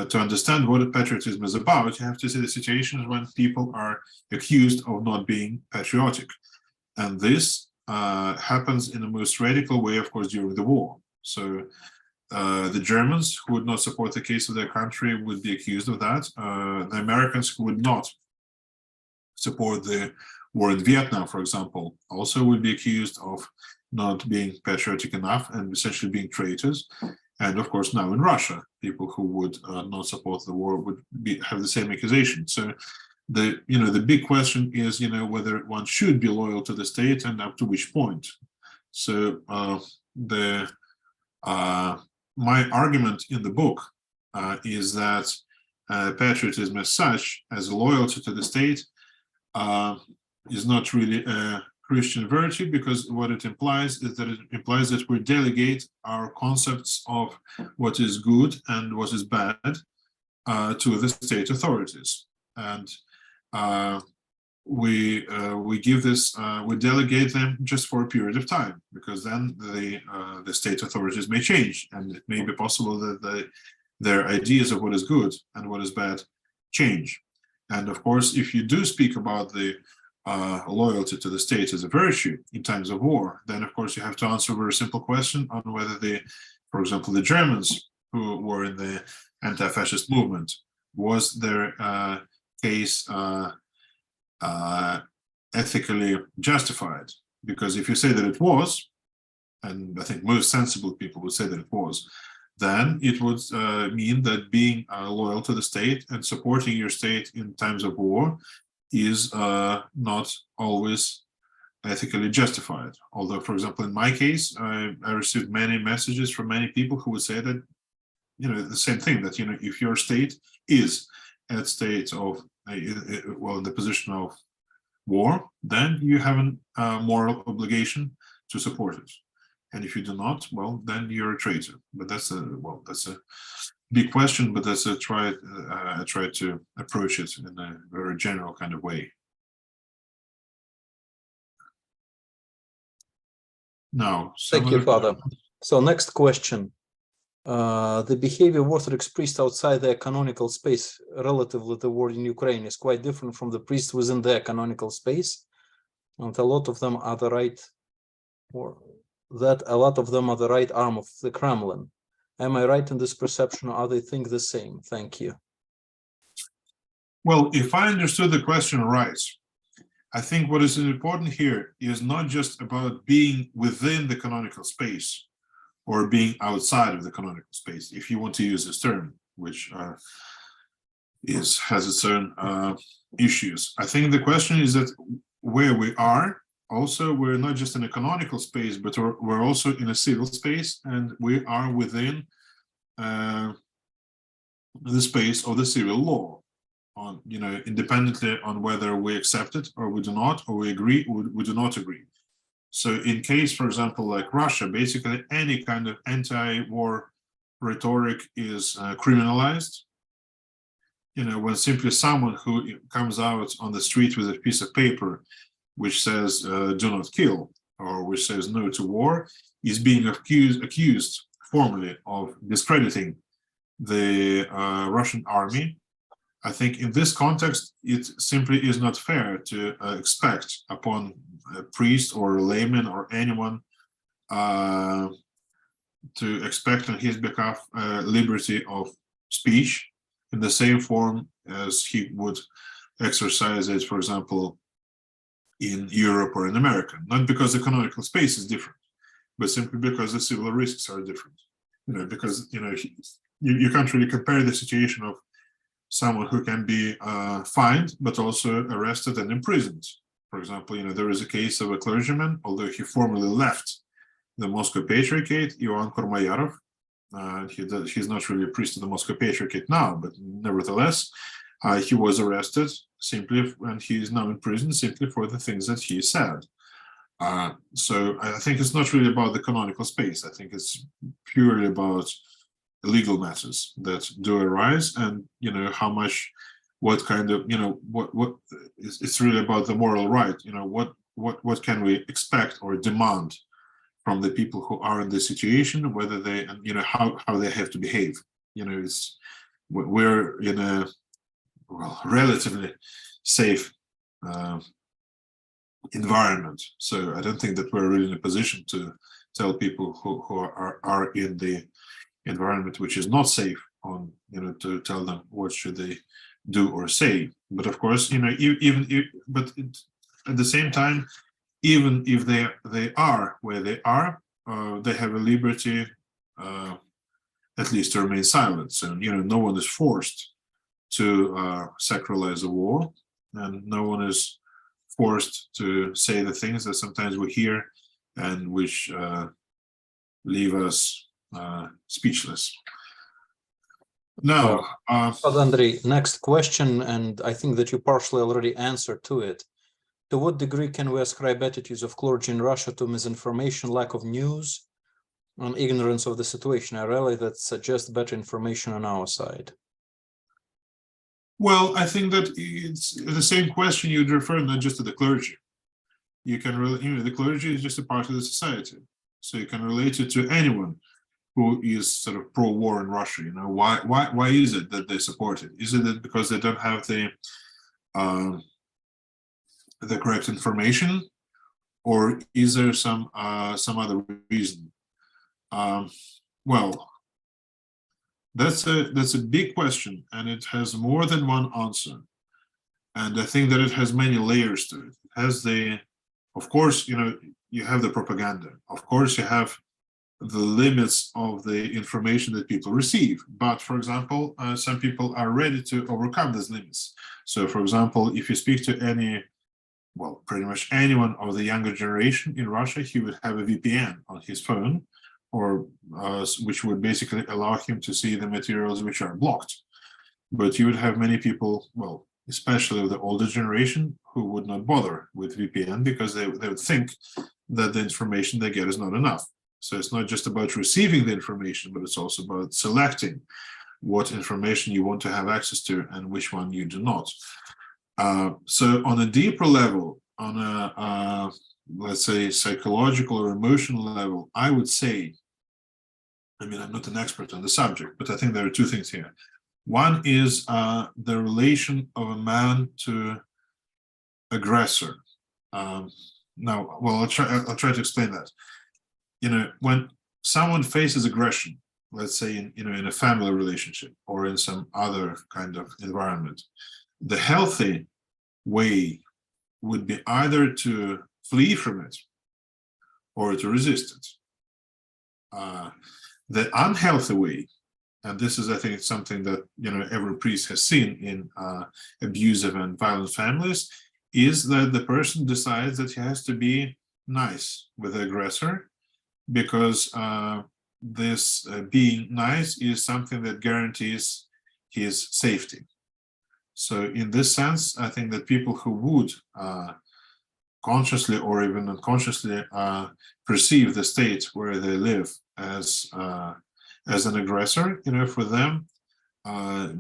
to understand what patriotism is about, you have to see the situations when people are accused of not being patriotic. And this happens in the most radical way, of course, during the war. So the Germans who would not support the case of their country would be accused of that. The Americans who would not support the war in Vietnam, for example, also would be accused of not being patriotic enough and essentially being traitors. And of course, now in Russia, people who would not support the war would have the same accusation. So the big question is, whether one should be loyal to the state and up to which point. So my argument in the book is that patriotism as such, as loyalty to the state, is not really a Christian virtue, because what it implies is that we delegate our concepts of what is good and what is bad to the state authorities, and we give this, we delegate them just for a period of time, because then the state authorities may change, and it may be possible that their ideas of what is good and what is bad change. And of course, if you do speak about the loyalty to the state as a virtue in times of war, then of course you have to answer a very simple question on whether for example, the Germans who were in the anti-fascist movement, was their case ethically justified? Because if you say that it was, and I think most sensible people would say that it was, then it would mean that being loyal to the state and supporting your state in times of war is not always ethically justified. Although, for example, in my case, I received many messages from many people who would say that, the same thing, that, if your state is at state of, in the position of war, then you have a moral obligation to support it. And if you do not, well, then you're a traitor. But that's a big question, but I try to approach it in a very general kind of way. Now, thank you, Father. So next question. The behavior of Orthodox priests outside their canonical space relative to the war in Ukraine is quite different from the priests within their canonical space. And a lot of them are the right arm of the Kremlin. Am I right in this perception, or they think the same? Thank you. Well, if I understood the question right, I think what is important here is not just about being within the canonical space or being outside of the canonical space, if you want to use this term, which has its own issues. I think the question is that where we are, also, we're not just in a canonical space, but we're also in a civil space, and we are within the space of the civil law, on independently on whether we accept it or we do not, or we agree or we do not agree. So in case, for example, like Russia, basically any kind of anti-war rhetoric is criminalized. When simply someone who comes out on the street with a piece of paper which says do not kill, or which says no to war, is being accused formally of discrediting the Russian army. I think in this context, it simply is not fair to expect upon a priest or a layman or anyone to expect on his behalf liberty of speech in the same form as he would exercise it, for example, in Europe or in America. Not because the canonical space is different, but simply because the civil risks are different. Because you can't really compare the situation of someone who can be fined, but also arrested and imprisoned. For example, there is a case of a clergyman, although he formally left the Moscow Patriarchate, Ivan Kormayarov. He's not really a priest of the Moscow Patriarchate now, but nevertheless, he was arrested simply, and he is now in prison simply for the things that he said. So I think it's not really about the canonical space. I think it's purely about legal matters that do arise, and how much, what kind of, what it's really about the moral right. What can we expect or demand from the people who are in this situation, whether they, how they have to behave. We're in a relatively safe environment, so I don't think that we're really in a position to tell people who are in the environment which is not safe on, to tell them what should they do or say. But of course, but at the same time, even if they are where they are, they have a liberty at least to remain silent. So no one is forced to sacralize a war, and no one is forced to say the things that sometimes we hear and which leave us speechless. Now, Andrei, next question, and I think that you partially already answered to it. To what degree can we ascribe attitudes of clergy in Russia to misinformation, lack of news, and ignorance of the situation? I realize that suggests better information on our side. Well, I think that it's the same question you'd refer not just to the clergy. You can really, the clergy is just a part of the society, so you can relate it to anyone who is sort of pro-war in Russia. Why is it that they support it? Is it that because they don't have the correct information, or is there some other reason? Well, that's a big question, and it has more than one answer. And I think that it has many layers to it. It has of course, you have the propaganda. Of course, you have the limits of the information that people receive. But for example, some people are ready to overcome these limits. So for example, if you speak to pretty much anyone of the younger generation in Russia, he would have a VPN on his phone, or which would basically allow him to see the materials which are blocked. But you would have many people, especially of the older generation, who would not bother with VPN because they would think that the information they get is not enough. So it's not just about receiving the information, but it's also about selecting what information you want to have access to and which one you do not. So on a deeper level, on a, let's say, psychological or emotional level, I would say, I'm not an expert on the subject, but I think there are two things here. One is the relation of a man to aggressor. I'll try to explain that. When someone faces aggression, let's say in a family relationship or in some other kind of environment, the healthy way would be either to flee from it or to resist it. The unhealthy way, and this is, I think, something that every priest has seen in abusive and violent families, is that the person decides that he has to be nice with the aggressor, because this being nice is something that guarantees his safety. So in this sense, I think that people who would consciously or even unconsciously perceive the state where they live as an aggressor, for them,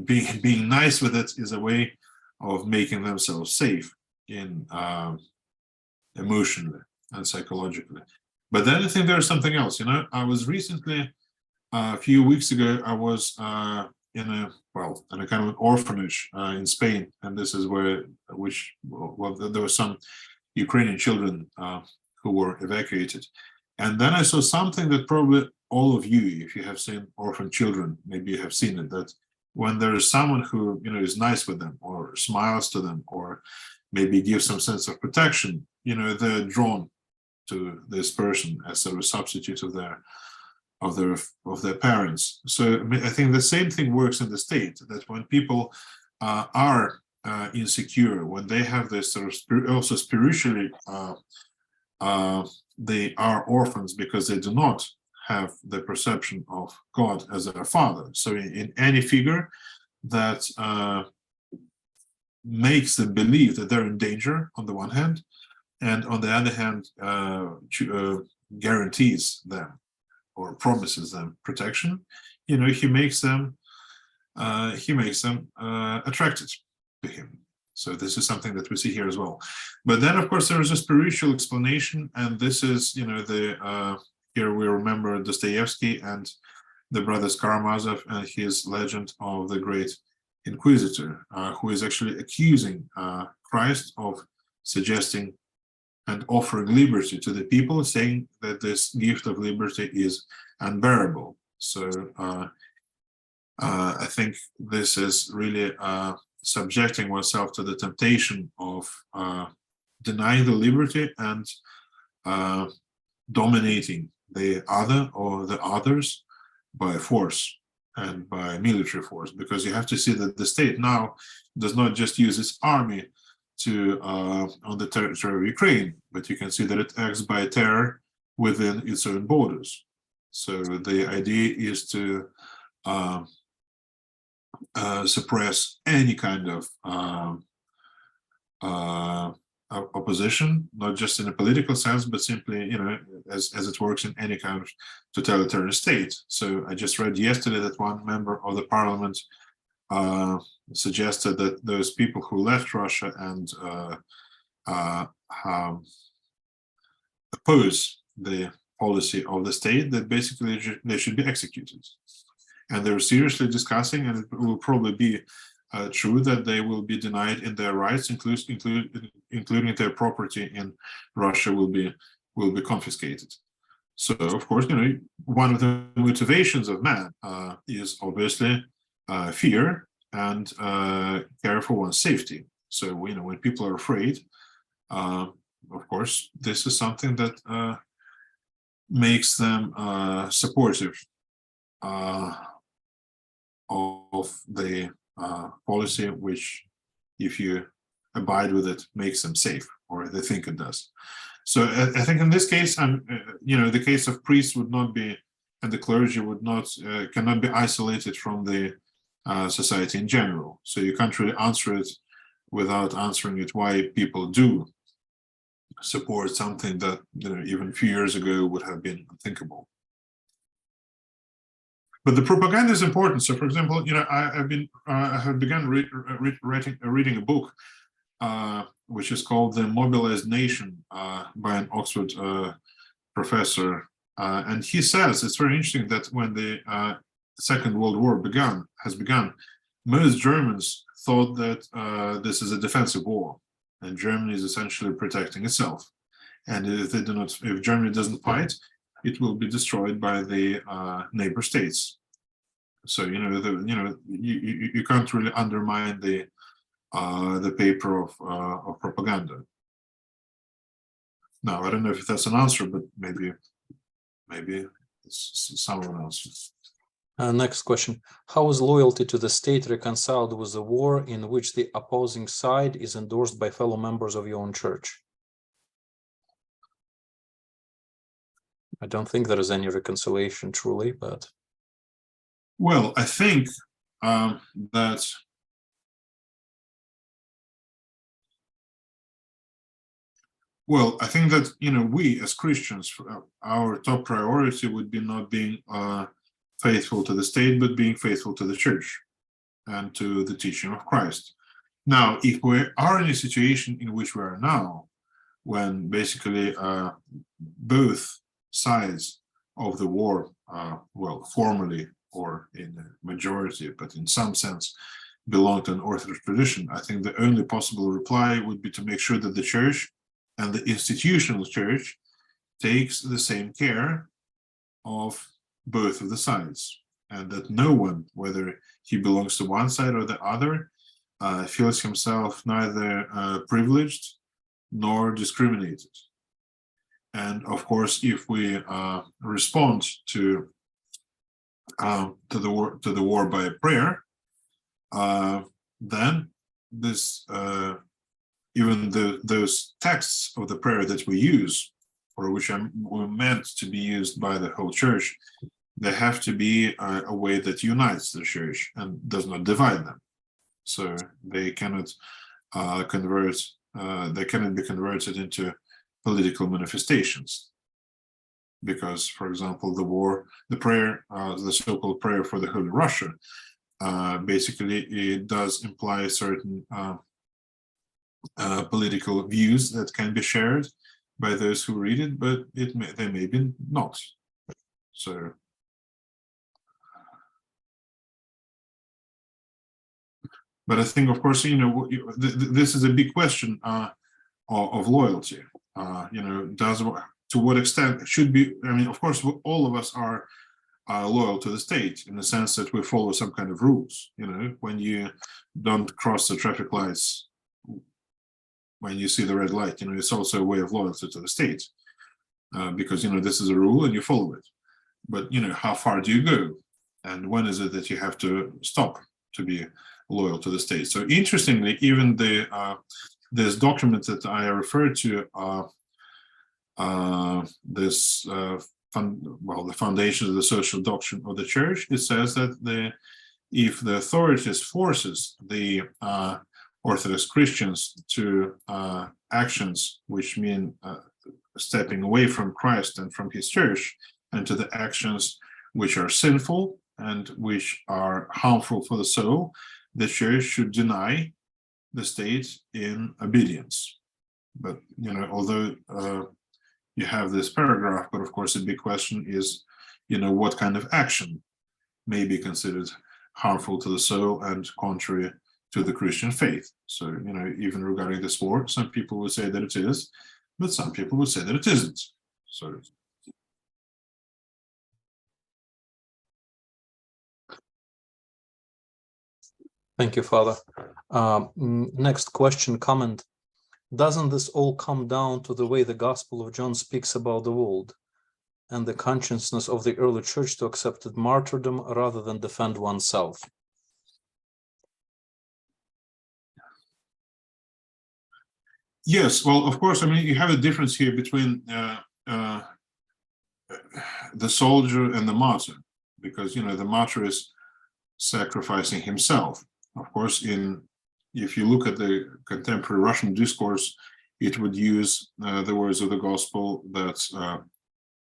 being nice with it is a way of making themselves safe emotionally. and psychologically. But then I think there's something else. I was recently, a few weeks ago, I was in a kind of an orphanage in Spain, and this is there were some Ukrainian children who were evacuated. And then I saw something that probably all of you, if you have seen orphan children, maybe you have seen it, that when there is someone who is nice with them or smiles to them or maybe gives some sense of protection, they're drawn to this person as a substitute of their parents. So I think the same thing works in the state, that when people are insecure, when they have this sort of also spiritually, they are orphans because they do not have the perception of God as their father. So in any figure that makes them believe that they're in danger on the one hand, and on the other hand guarantees them or promises them protection, he makes them attracted to him. So this is something that we see here as well. But then, of course, there is a spiritual explanation, and this is, here we remember Dostoevsky and the brothers Karamazov and his legend of the great inquisitor, who is actually accusing Christ of suggesting and offering liberty to the people, saying that this gift of liberty is unbearable. So I think this is really subjecting oneself to the temptation of denying the liberty and dominating the other or the others by force and by military force, because you have to see that the state now does not just use its army to on the territory of Ukraine, but you can see that it acts by terror within its own borders. So the idea is to suppress any kind of opposition, not just in a political sense, but simply, as it works in any kind of totalitarian state. So I just read yesterday that one member of the parliament suggested that those people who left Russia and oppose the policy of the state, that basically they should be executed. And they're seriously discussing, and it will probably be true, that they will be denied in their rights, including their property in Russia will be confiscated. So, of course, one of the motivations of man is obviously fear and care for one's safety. So, when people are afraid, of course, this is something that makes them supportive of the policy, which, if you abide with it, makes them safe, or they think it does. So I think in this case, the case of priests would not be, and the clergy would not, cannot be isolated from the society in general. So you can't really answer it without answering it why people do support something that even a few years ago would have been unthinkable. But the propaganda is important. So, for example, I have begun reading a book which is called "The Mobilized Nation" by an Oxford professor, and he says it's very interesting that when the Second World War has begun, most Germans thought that this is a defensive war, and Germany is essentially protecting itself. And if Germany doesn't fight, it will be destroyed by the neighbor states. So you can't really undermine the paper of propaganda. Now, I don't know if that's an answer, but maybe it's someone else. Next question: how is loyalty to the state reconciled with a war in which the opposing side is endorsed by fellow members of your own church? I don't think there is any reconciliation truly, but... Well, I think that we as Christians, our top priority would be not being faithful to the state, but being faithful to the church and to the teaching of Christ. Now, if we are in a situation in which we are now, when basically both sides of the war, well, formally or in a majority, but in some sense, belong to an Orthodox tradition, I think the only possible reply would be to make sure that the church and the institutional church takes the same care of both of the sides, and that no one, whether he belongs to one side or the other, feels himself neither privileged nor discriminated. And of course, if we respond to the war by prayer, then this even those texts of the prayer that we use, or which were meant to be used by the whole church, they have to be a way that unites the church and does not divide them. So they cannot they cannot be converted into political manifestations. Because, for example, the prayer, the so-called prayer for the Holy Russia, basically it does imply certain political views that can be shared by those who read it, but they may be not. So, but I think, of course, this is a big question of loyalty. To what extent should be? I mean, of course, all of us are loyal to the state in the sense that we follow some kind of rules. When you don't cross the traffic lights when you see the red light, it's also a way of loyalty to the state, because this is a rule and you follow it. But how far do you go, and when is it that you have to stop to be loyal to the state? So interestingly, even this document that I referred to, the foundation of the social doctrine of the church, it says that if the authorities forces the Orthodox Christians to actions which mean stepping away from Christ and from his church, and to the actions which are sinful and which are harmful for the soul, the church should deny the state in obedience. But although you have this paragraph, but of course the big question is, what kind of action may be considered harmful to the soul and contrary to the Christian faith. So, even regarding this war, some people would say that it is, but some people would say that it isn't. So, thank you, Father. Next question, comment. Doesn't this all come down to the way the Gospel of John speaks about the world and the consciousness of the early church to accept martyrdom rather than defend oneself? Yes, well, of course, I mean, you have a difference here between the soldier and the martyr, because, the martyr is sacrificing himself. Of course, if you look at the contemporary Russian discourse, it would use the words of the gospel that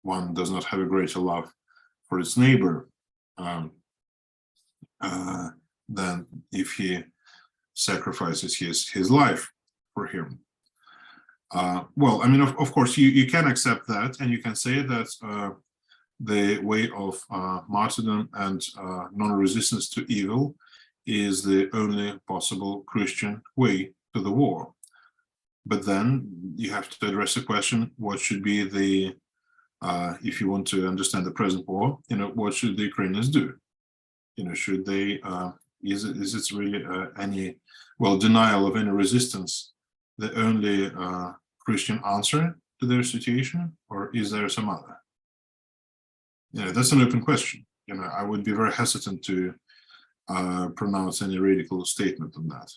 one does not have a greater love for its neighbor than if he sacrifices his life for him. Well, I mean, of course, you can accept that, and you can say that the way of martyrdom and non-resistance to evil is the only possible Christian way to the war. But then you have to address the question: what should be the, if you want to understand the present war, what should the Ukrainians do? Should they? Is it really any denial of any resistance the only Christian answer to their situation, or is there some other? That's an open question. I would be very hesitant to pronounce any radical statement on that.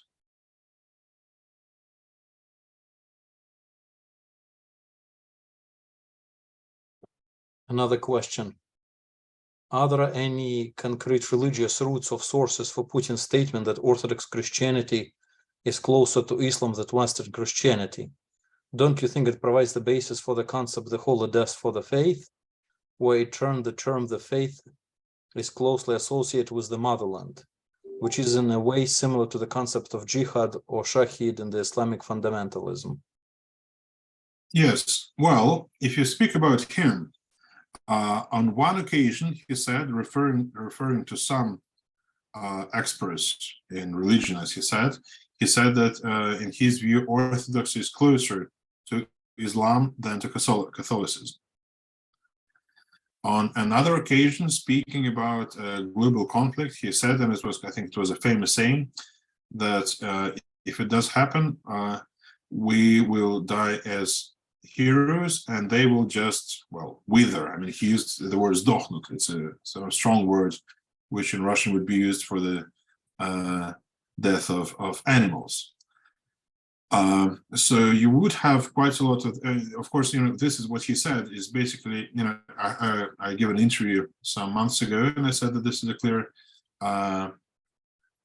Another question. Are there any concrete religious roots or sources for Putin's statement that Orthodox Christianity is closer to Islam than Western Christianity? Don't you think it provides the basis for the concept the holy death for the faith, where it turned the term the faith is closely associated with the motherland, which is in a way similar to the concept of jihad or shahid in the Islamic fundamentalism? Yes. Well, if you speak about him, on one occasion, he said, referring to some experts in religion, as he said that in his view, Orthodoxy is closer to Islam than to Catholicism. On another occasion, speaking about global conflict, he said, and I think it was a famous saying, that if it does happen, we will die as heroes and they will just, well, wither. I mean, he used the word zdokhnut. It's a sort of strong word, which in Russian would be used for the death of animals. So you would have quite a lot of course, this is what he said is basically, I gave an interview some months ago and I said that this is a clear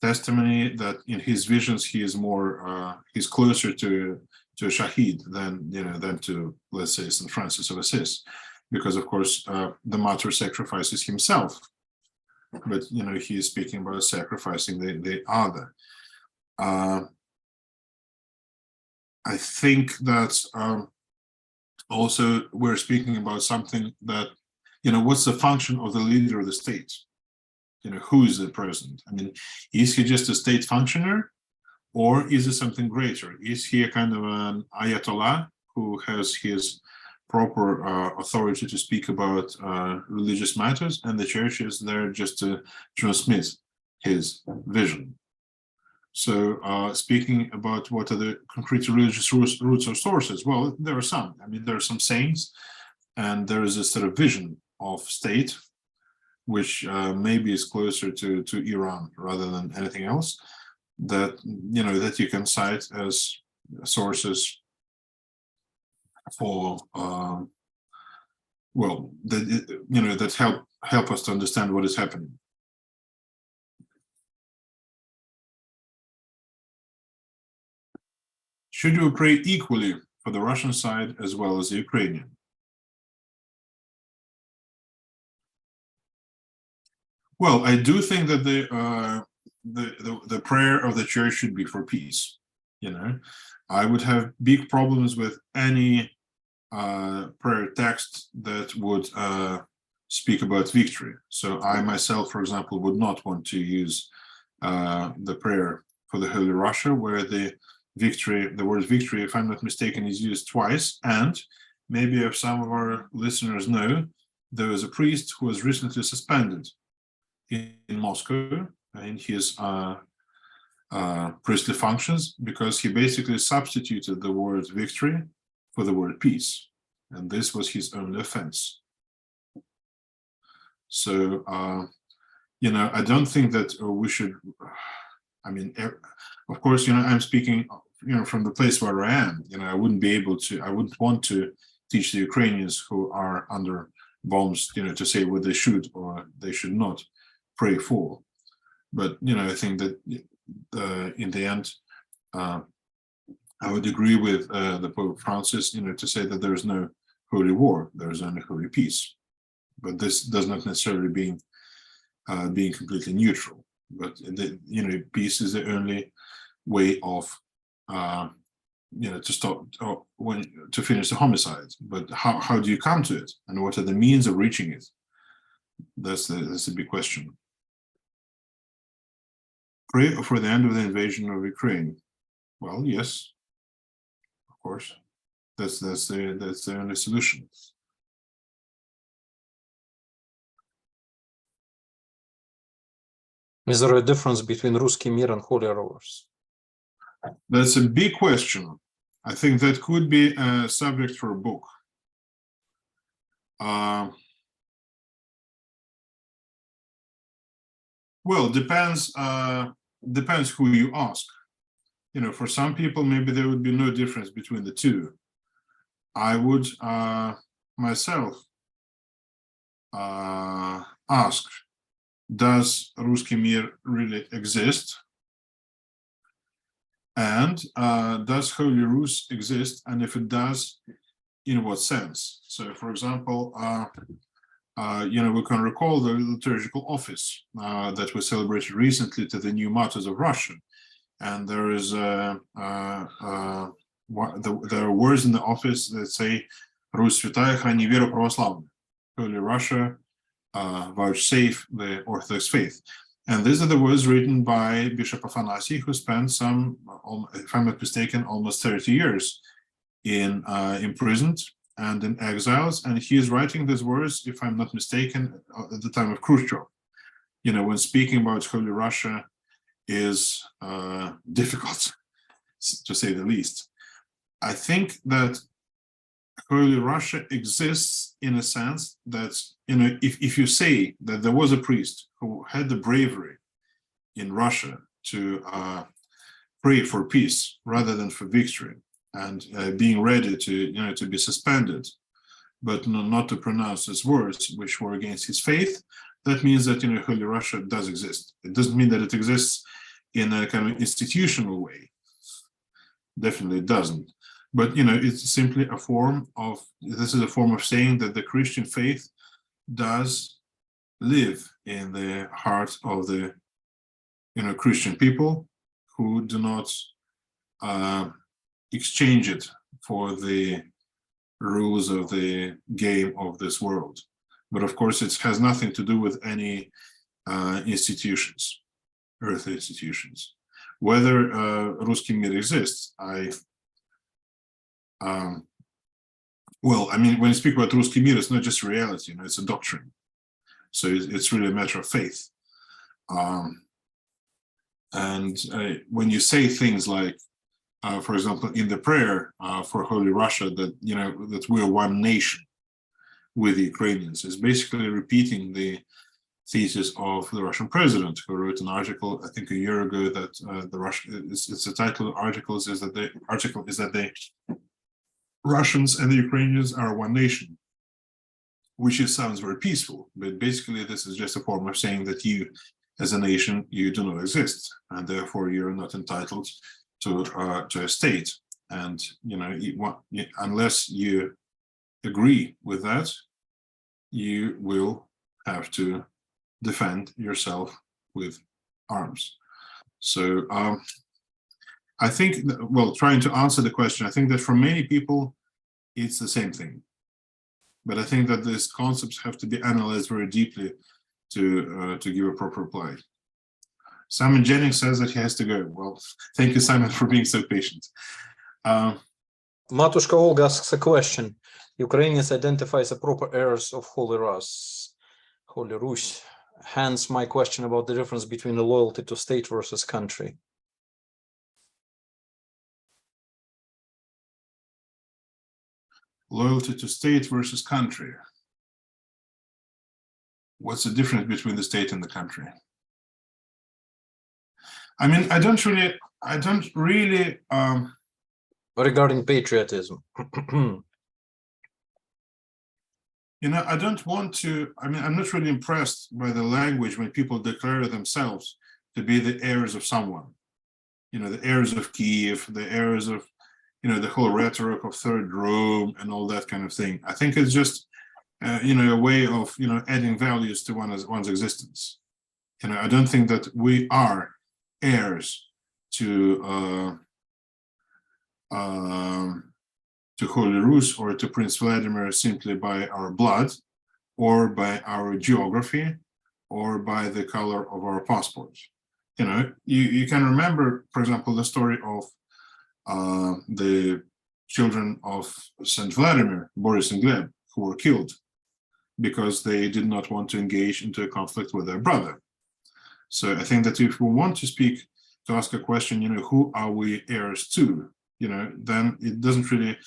testimony that in his visions, he is more, he's closer to a Shahid than to, let's say, St. Francis of Assisi, because of course, the martyr sacrifices himself, but, he is speaking about sacrificing the other. I think that also we're speaking about something that, what's the function of the leader of the state? Who is the president? I mean, is he just a state functionary, or is it something greater? Is he a kind of an Ayatollah who has his proper authority to speak about religious matters, and the church is there just to transmit his vision? So speaking about what are the concrete religious roots or sources, well, there are some. I mean, there are some saints, and there is a sort of vision of state, which maybe is closer to Iran rather than anything else, that that you can cite as sources for that help us to understand what is happening. Should you pray equally for the Russian side as well as the Ukrainian? Well, I do think that the prayer of the church should be for peace. I would have big problems with any prayer text that would speak about victory. So I myself, for example, would not want to use the prayer for the Holy Russia, where the word victory, if I'm not mistaken, is used twice. And maybe if some of our listeners know, there was a priest who was recently suspended in Moscow in his priestly functions because he basically substituted the word victory for the word peace, and this was his only offense. So I don't think that we should, I mean, of course, I'm speaking from the place where I am. I wouldn't want to teach the Ukrainians who are under bombs to say what they should or they should not pray for. But I think that in the end, I would agree with the Pope Francis, to say that there is no holy war, there is only holy peace. But this does not necessarily being completely neutral. But peace is the only way of to stop to finish the homicide. But how do you come to it, and what are the means of reaching it? That's a big question. Pray for the end of the invasion of Ukraine. Well, yes, of course. That's the only solution. Is there a difference between Ruski Mir and Holy Rollers? That's a big question. I think that could be a subject for a book. Well, depends who you ask. For some people, maybe there would be no difference between the two. I would myself ask, does Ruski Mir really exist? And does Holy Rus exist? And if it does, in what sense? So, for example, we can recall the liturgical office that we celebrated recently to the new martyrs of Russia. And there is there are words in the office that say, Русь святая, храни веру православную. Holy Russia, vouchsafe the Orthodox faith. And these are the words written by Bishop Afanasi, who spent some, if I'm not mistaken, almost 30 years in imprisoned and in exiles. And he is writing these words, if I'm not mistaken, at the time of Khrushchev. You know, when speaking about Holy Russia is difficult, to say the least. I think that Holy Russia exists in a sense that, you know, if you say that there was a priest who had the bravery in Russia to pray for peace rather than for victory, and being ready to, you know, to be suspended, but not to pronounce his words which were against his faith, that means that, you know, Holy Russia does exist. It doesn't mean that it exists in a kind of institutional way. Definitely it doesn't. But, you know, it's simply a form of, this is a form of saying that the Christian faith does live in the heart of the, you know, Christian people who do not exchange it for the rules of the game of this world. But of course, it has nothing to do with any institutions, earthly institutions. Whether Ruski Mir exists, well, I mean, when you speak about Ruski Mir, it's not just reality, you know, it's a doctrine. So it's really a matter of faith. And when you say things like, for example, in the prayer for Holy Russia, that, you know, that we're one nation with the Ukrainians, is basically repeating the thesis of the Russian president, who wrote an article, I think a year ago, that it's the title of the article is that the Russians and the Ukrainians are one nation, which sounds very peaceful, but basically this is just a form of saying that you, as a nation, you do not exist, and therefore you're not entitled to a state. And, you know, unless you agree with that, you will have to defend yourself with arms. So I think, well, trying to answer the question, I think that for many people, it's the same thing. But I think that these concepts have to be analyzed very deeply to give a proper reply. Simon Jennings says that he has to go. Well, thank you, Simon, for being so patient. Matushka Olga asks a question. Ukrainians identify as the proper heirs of Holy Rus, Holy Rus. Hence my question about the difference between the loyalty to state versus country. Loyalty to state versus country. What's the difference between the state and the country? I mean, I don't really. Regarding patriotism. You know, I don't want to, I mean, I'm not really impressed by the language when people declare themselves to be the heirs of someone. You know, the heirs of Kiev, the heirs of, you know, the whole rhetoric of Third Rome and all that kind of thing. I think it's just, you know, a way of, you know, adding values to one's existence. You know, I don't think that we are heirs to Holy Rus or to Prince Vladimir simply by our blood or by our geography or by the color of our passport. You know, you can remember, for example, the story of the children of Saint Vladimir, Boris and Gleb, who were killed because they did not want to engage into a conflict with their brother. So I think that if we want to ask a question, you know, who are we heirs to? You know, then it doesn't really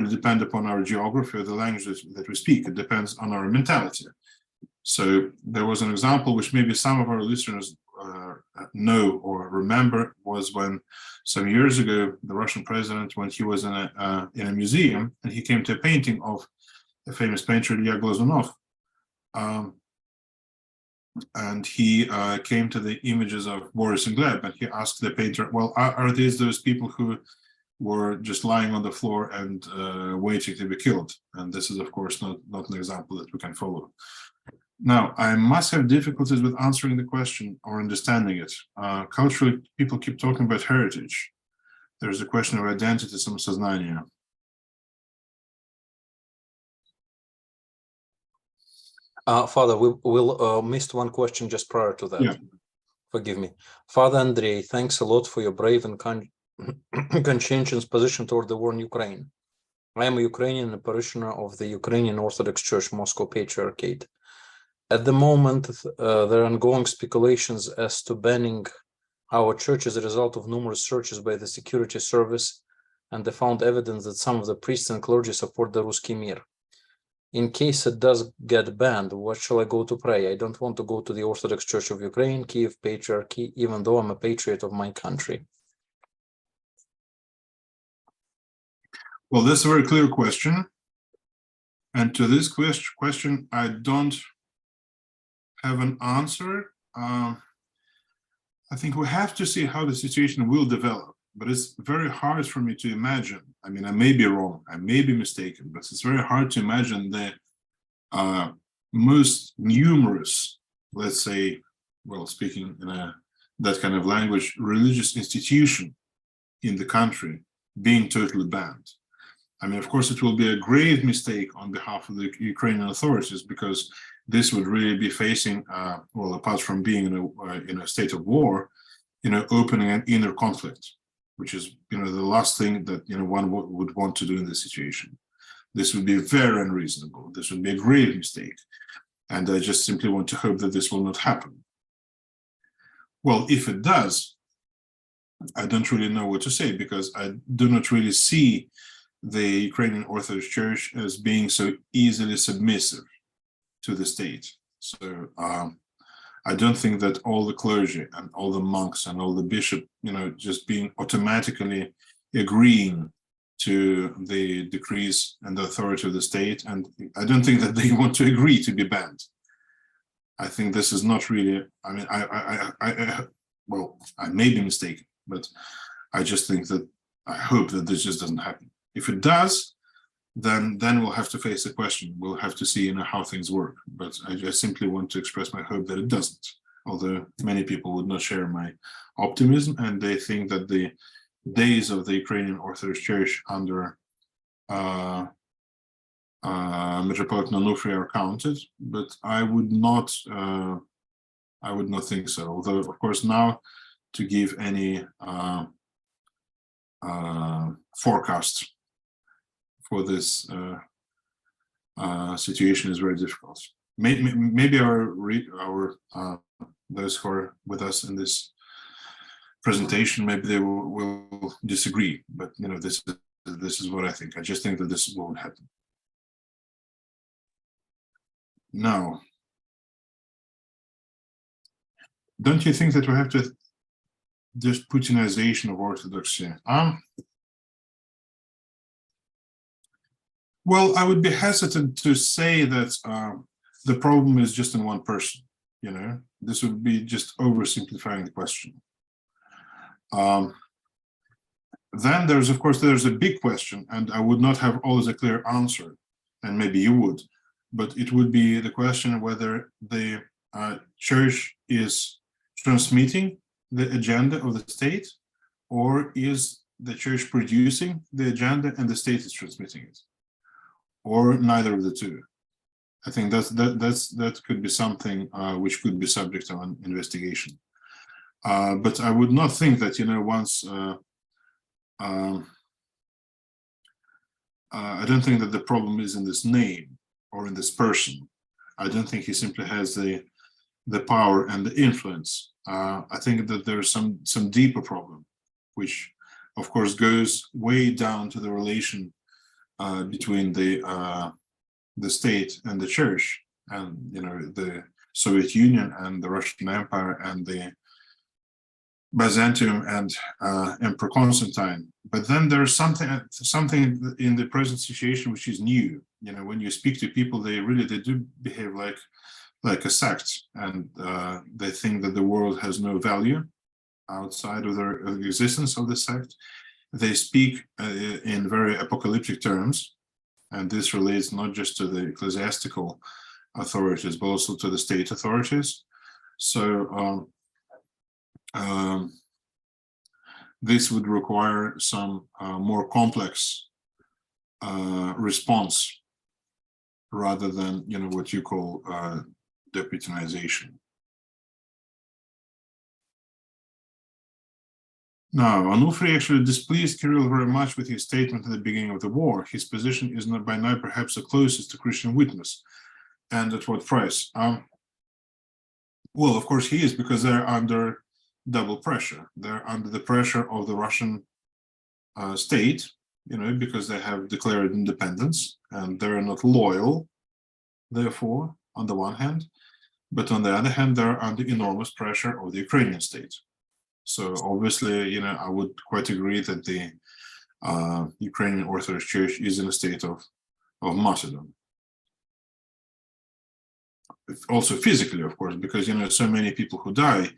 depend upon our geography or the languages that we speak. It depends on our mentality. So there was an example which maybe some of our listeners know or remember, was when some years ago the Russian president, when he was in a museum, and he came to a painting of the famous painter Ilya Glazunov, and he came to the images of Boris and Gleb, and he asked the painter, well, are these those people who were just lying on the floor and waiting to be killed? And this is, of course, not an example that we can follow. Now, I must have difficulties with answering the question or understanding it. Culturally, people keep talking about heritage. There's a question of identity, самосознание. Father, we'll missed one question just prior to that. Yeah. Forgive me. Father Andrei, thanks a lot for your brave and conscientious position toward the war in Ukraine. I am a Ukrainian and a parishioner of the Ukrainian Orthodox Church, Moscow Patriarchate. At the moment, there are ongoing speculations as to banning our church as a result of numerous searches by the security service, and they found evidence that some of the priests and clergy support the Ruski Mir. In case it does get banned, what shall I go to pray? I don't want to go to the Orthodox Church of Ukraine, Kiev Patriarchy, even though I'm a patriot of my country. Well, that's a very clear question. And to this question, I don't have an answer. I think we have to see how the situation will develop, but it's very hard for me to imagine. I mean, I may be wrong, I may be mistaken, but it's very hard to imagine the most numerous, let's say, well, speaking in that kind of language, religious institution in the country being totally banned. I mean, of course, it will be a grave mistake on behalf of the Ukrainian authorities, because this would really be facing, well, apart from being in a state of war, opening an inner conflict, which is, the last thing that, one would want to do in this situation. This would be very unreasonable. This would be a grave mistake. And I just simply want to hope that this will not happen. Well, if it does, I don't really know what to say, because I do not really see the Ukrainian Orthodox Church as being so easily submissive to the state. So I don't think that all the clergy and all the monks and all the bishop, just being automatically agreeing to the decrees and the authority of the state. And I don't think that they want to agree to be banned. I think this is not really, I mean, well, I may be mistaken, but I just think that I hope that this just doesn't happen. If it does, then we'll have to face the question. We'll have to see how things work. But I just simply want to express my hope that it doesn't. Although many people would not share my optimism, and they think that the days of the Ukrainian Orthodox Church under Metropolitan Onufriy are counted. But I would not think so. Although, of course, now to give any forecast for this situation is very difficult. Maybe our those who are with us in this presentation, maybe they will disagree. But this is what I think. I just think that this won't happen. Now, don't you think that we have to this Putinization of Orthodoxy? Well, I would be hesitant to say that the problem is just in one person. This would be just oversimplifying the question. Then there's a big question, and I would not have always a clear answer, and maybe you would, but it would be the question whether the church is transmitting the agenda of the state, or is the church producing the agenda and the state is transmitting it, or neither of the two. I think that could be something which could be subject of an investigation. But I would not think that once I don't think that the problem is in this name or in this person. I don't think he simply has the power and the influence. I think that there's some deeper problem, which of course goes way down to the relation between the state and the church, and the Soviet Union and the Russian Empire and the Byzantium and Emperor Constantine. But then there's something in the present situation which is new. When you speak to people, they do behave like a sect, and they think that the world has no value outside of the existence of the sect. They speak in very apocalyptic terms, and this relates not just to the ecclesiastical authorities, but also to the state authorities. So this would require some more complex response rather than, what you call deputinization. Now, Onufri actually displeased Kirill very much with his statement at the beginning of the war. His position is not by now perhaps the closest to Christian witness. And at what price? Well, of course he is, because they're under double pressure. They're under the pressure of the Russian state, because they have declared independence and they're not loyal, therefore, on the one hand. But on the other hand, they're under enormous pressure of the Ukrainian state. So obviously, I would quite agree that the Ukrainian Orthodox Church is in a state of martyrdom. Also physically, of course, because, so many people who die,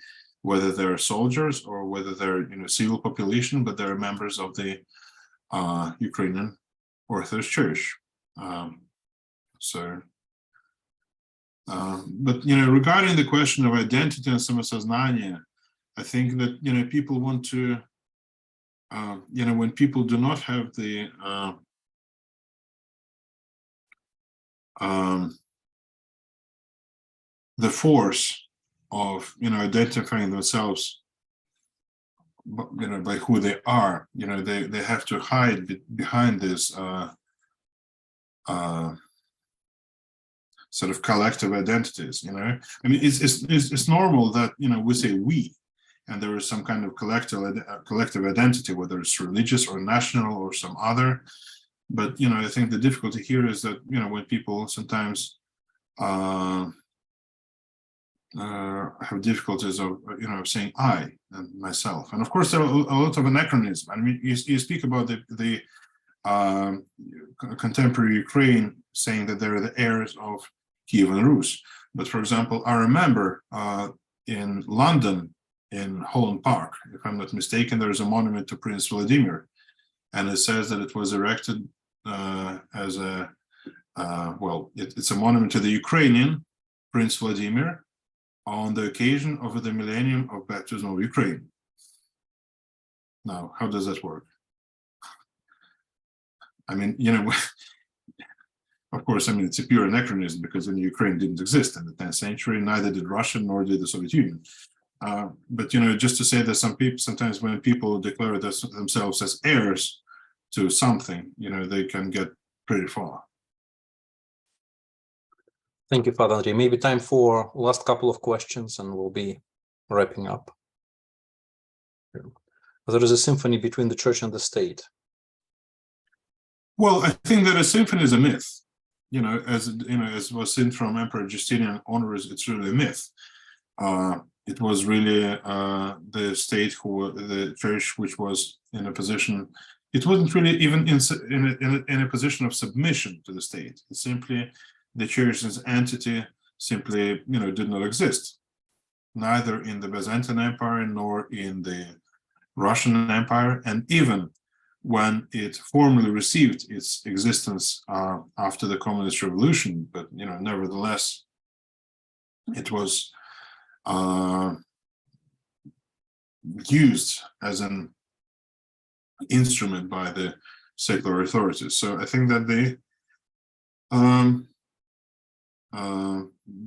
whether they're soldiers or whether they're, civil population, but they're members of the Ukrainian Orthodox Church. But, regarding the question of identity and самосознание, I think that, people want to, when people do not have the force of, identifying themselves, by who they are, they have to hide behind this sort of collective identities, I mean, it's normal that, we say we, and there is some kind of collective identity, whether it's religious or national or some other. But, I think the difficulty here is that, when people sometimes have difficulties of, saying I and myself. And of course, there are a lot of anachronism. I mean, you speak about the contemporary Ukraine saying that they're the heirs of Kiev and Rus. But for example, I remember in London, in Holland Park, if I'm not mistaken, there is a monument to Prince Vladimir, and it says that it was erected as a, it's a monument to the Ukrainian Prince Vladimir on the occasion of the millennium of baptism of Ukraine. Now, how does that work? I mean, of course, I mean, it's a pure anachronism because then Ukraine didn't exist in the 10th century, neither did Russia, nor did the Soviet Union. But, just to say that some people, sometimes when people declare themselves as heirs to something, they can get pretty far. Thank you, Father Andrei. Maybe time for last couple of questions and we'll be wrapping up. There is a symphony between the church and the state. Well, I think that a symphony is a myth. As was seen from Emperor Justinian onwards, it's really a myth. It was really the state the church, which was in a position. It wasn't really even in a position of submission to the state. It's simply the church as entity simply, did not exist, neither in the Byzantine Empire nor in the Russian Empire, and even when it formally received its existence after the Communist Revolution, but nevertheless, it was used as an instrument by the secular authorities. So I think that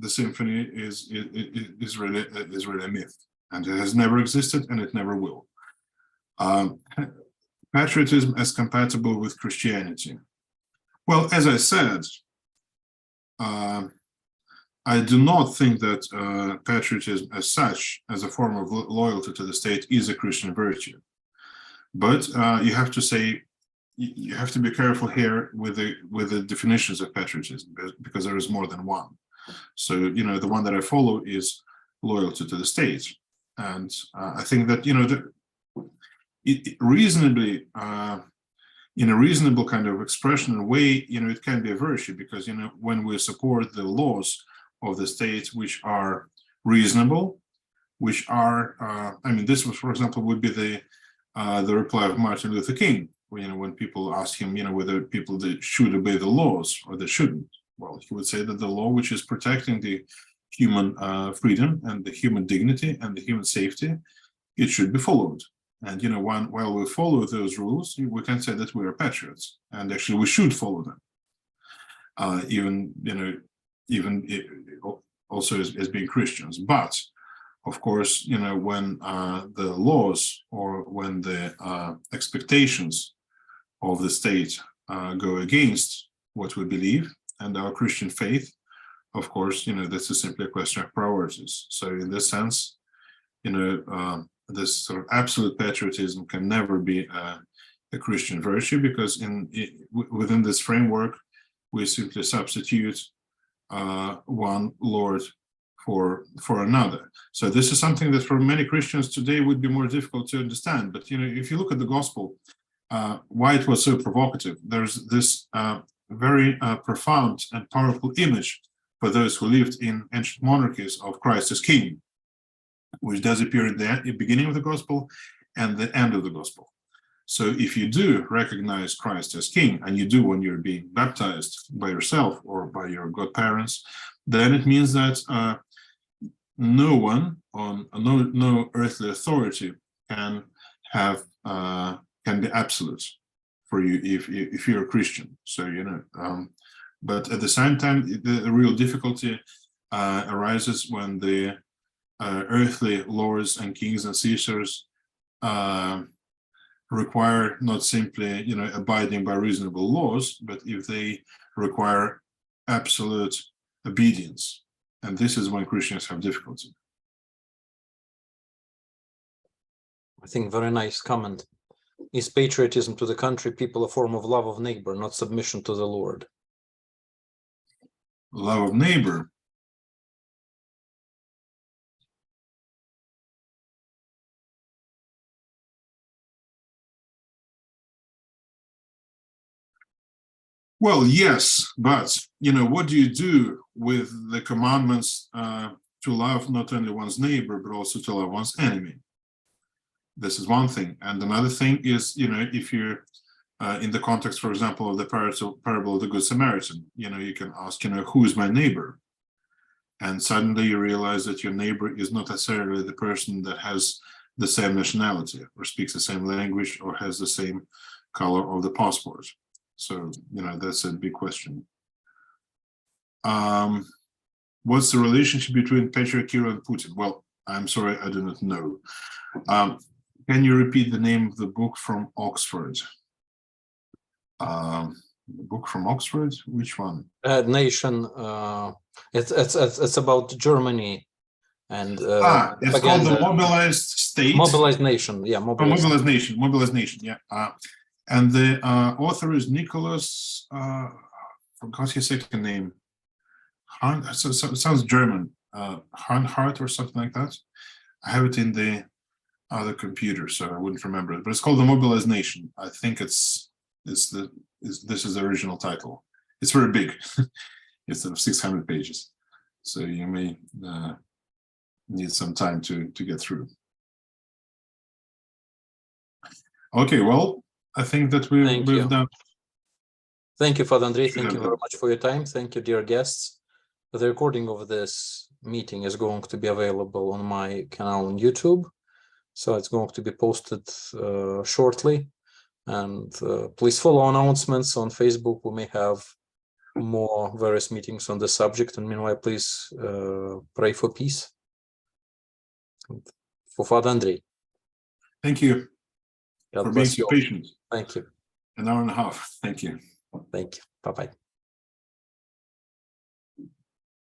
the symphony is really a myth, and it has never existed, and it never will. Patriotism as compatible with Christianity. Well, as I said, I do not think that patriotism as such, as a form of loyalty to the state, is a Christian virtue. But you have to be careful here with the definitions of patriotism, because there is more than one. So, the one that I follow is loyalty to the state. And I think that, reasonably, in a reasonable kind of expression and way, it can be a virtue, because, when we support the laws of the state which are reasonable, which are, this was, for example, would be the reply of Martin Luther King, when people ask him, whether people should obey the laws or they shouldn't. Well, he would say that the law which is protecting the human freedom and the human dignity and the human safety, it should be followed. And while we follow those rules, we can say that we are patriots, and actually we should follow them. Even also as being Christians. But of course, when the laws or when the expectations of the state go against what we believe and our Christian faith, of course, this is simply a question of priorities. So in this sense, this sort of absolute patriotism can never be a Christian virtue, because within this framework, we simply substitute one Lord for another. So this is something that for many Christians today would be more difficult to understand. But if you look at the gospel, why it was so provocative, there's this very profound and powerful image for those who lived in ancient monarchies of Christ as king, which does appear in the beginning of the gospel and the end of the gospel. So if you do recognize Christ as king, and you do when you're being baptized by yourself or by your godparents, then it means that no one no earthly authority can be absolute for you if you're a Christian. So but at the same time, the real difficulty arises when the earthly lords and kings and Caesars require not simply abiding by reasonable laws, but if they require absolute obedience. And this is when Christians have difficulty. I think very nice comment. Is patriotism to the country, people a form of love of neighbor, not submission to the Lord? Love of neighbor. Well, yes, but what do you do with the commandments to love not only one's neighbor, but also to love one's enemy? This is one thing. And another thing is, if you're in the context, for example, of the parable of the Good Samaritan, you can ask, who is my neighbor? And suddenly you realize that your neighbor is not necessarily the person that has the same nationality or speaks the same language or has the same color of the passport. So, that's a big question. What's the relationship between Patriarch Kirill and Putin? Well, I'm sorry, I do not know. Can you repeat the name of the book from Oxford? The book from Oxford? Which one? Nation. It's about Germany and it's called the Mobilized State. Mobilized Nation. Yeah, Mobilized Nation. Mobilized Nation. Yeah. And the author is Nicholas. Forgot his second name. So it sounds German. Hart or something like that. I have it in the other computer, so I wouldn't remember it. But it's called the Mobilized Nation. I think this is the original title. It's very big. It's 600 pages, so you may need some time to get through. Okay, well, I think that we've done. Thank you, Father Andrei. Thank you very much for your time. Thank you, dear guests. The recording of this meeting is going to be available on my channel on YouTube, so it's going to be posted shortly. And please follow announcements on Facebook. We may have more various meetings on the subject. And meanwhile, please pray for peace. For Father Andrei. Thank you for being so patient. Thank you. An hour and a half. Thank you. Thank you. Bye-bye.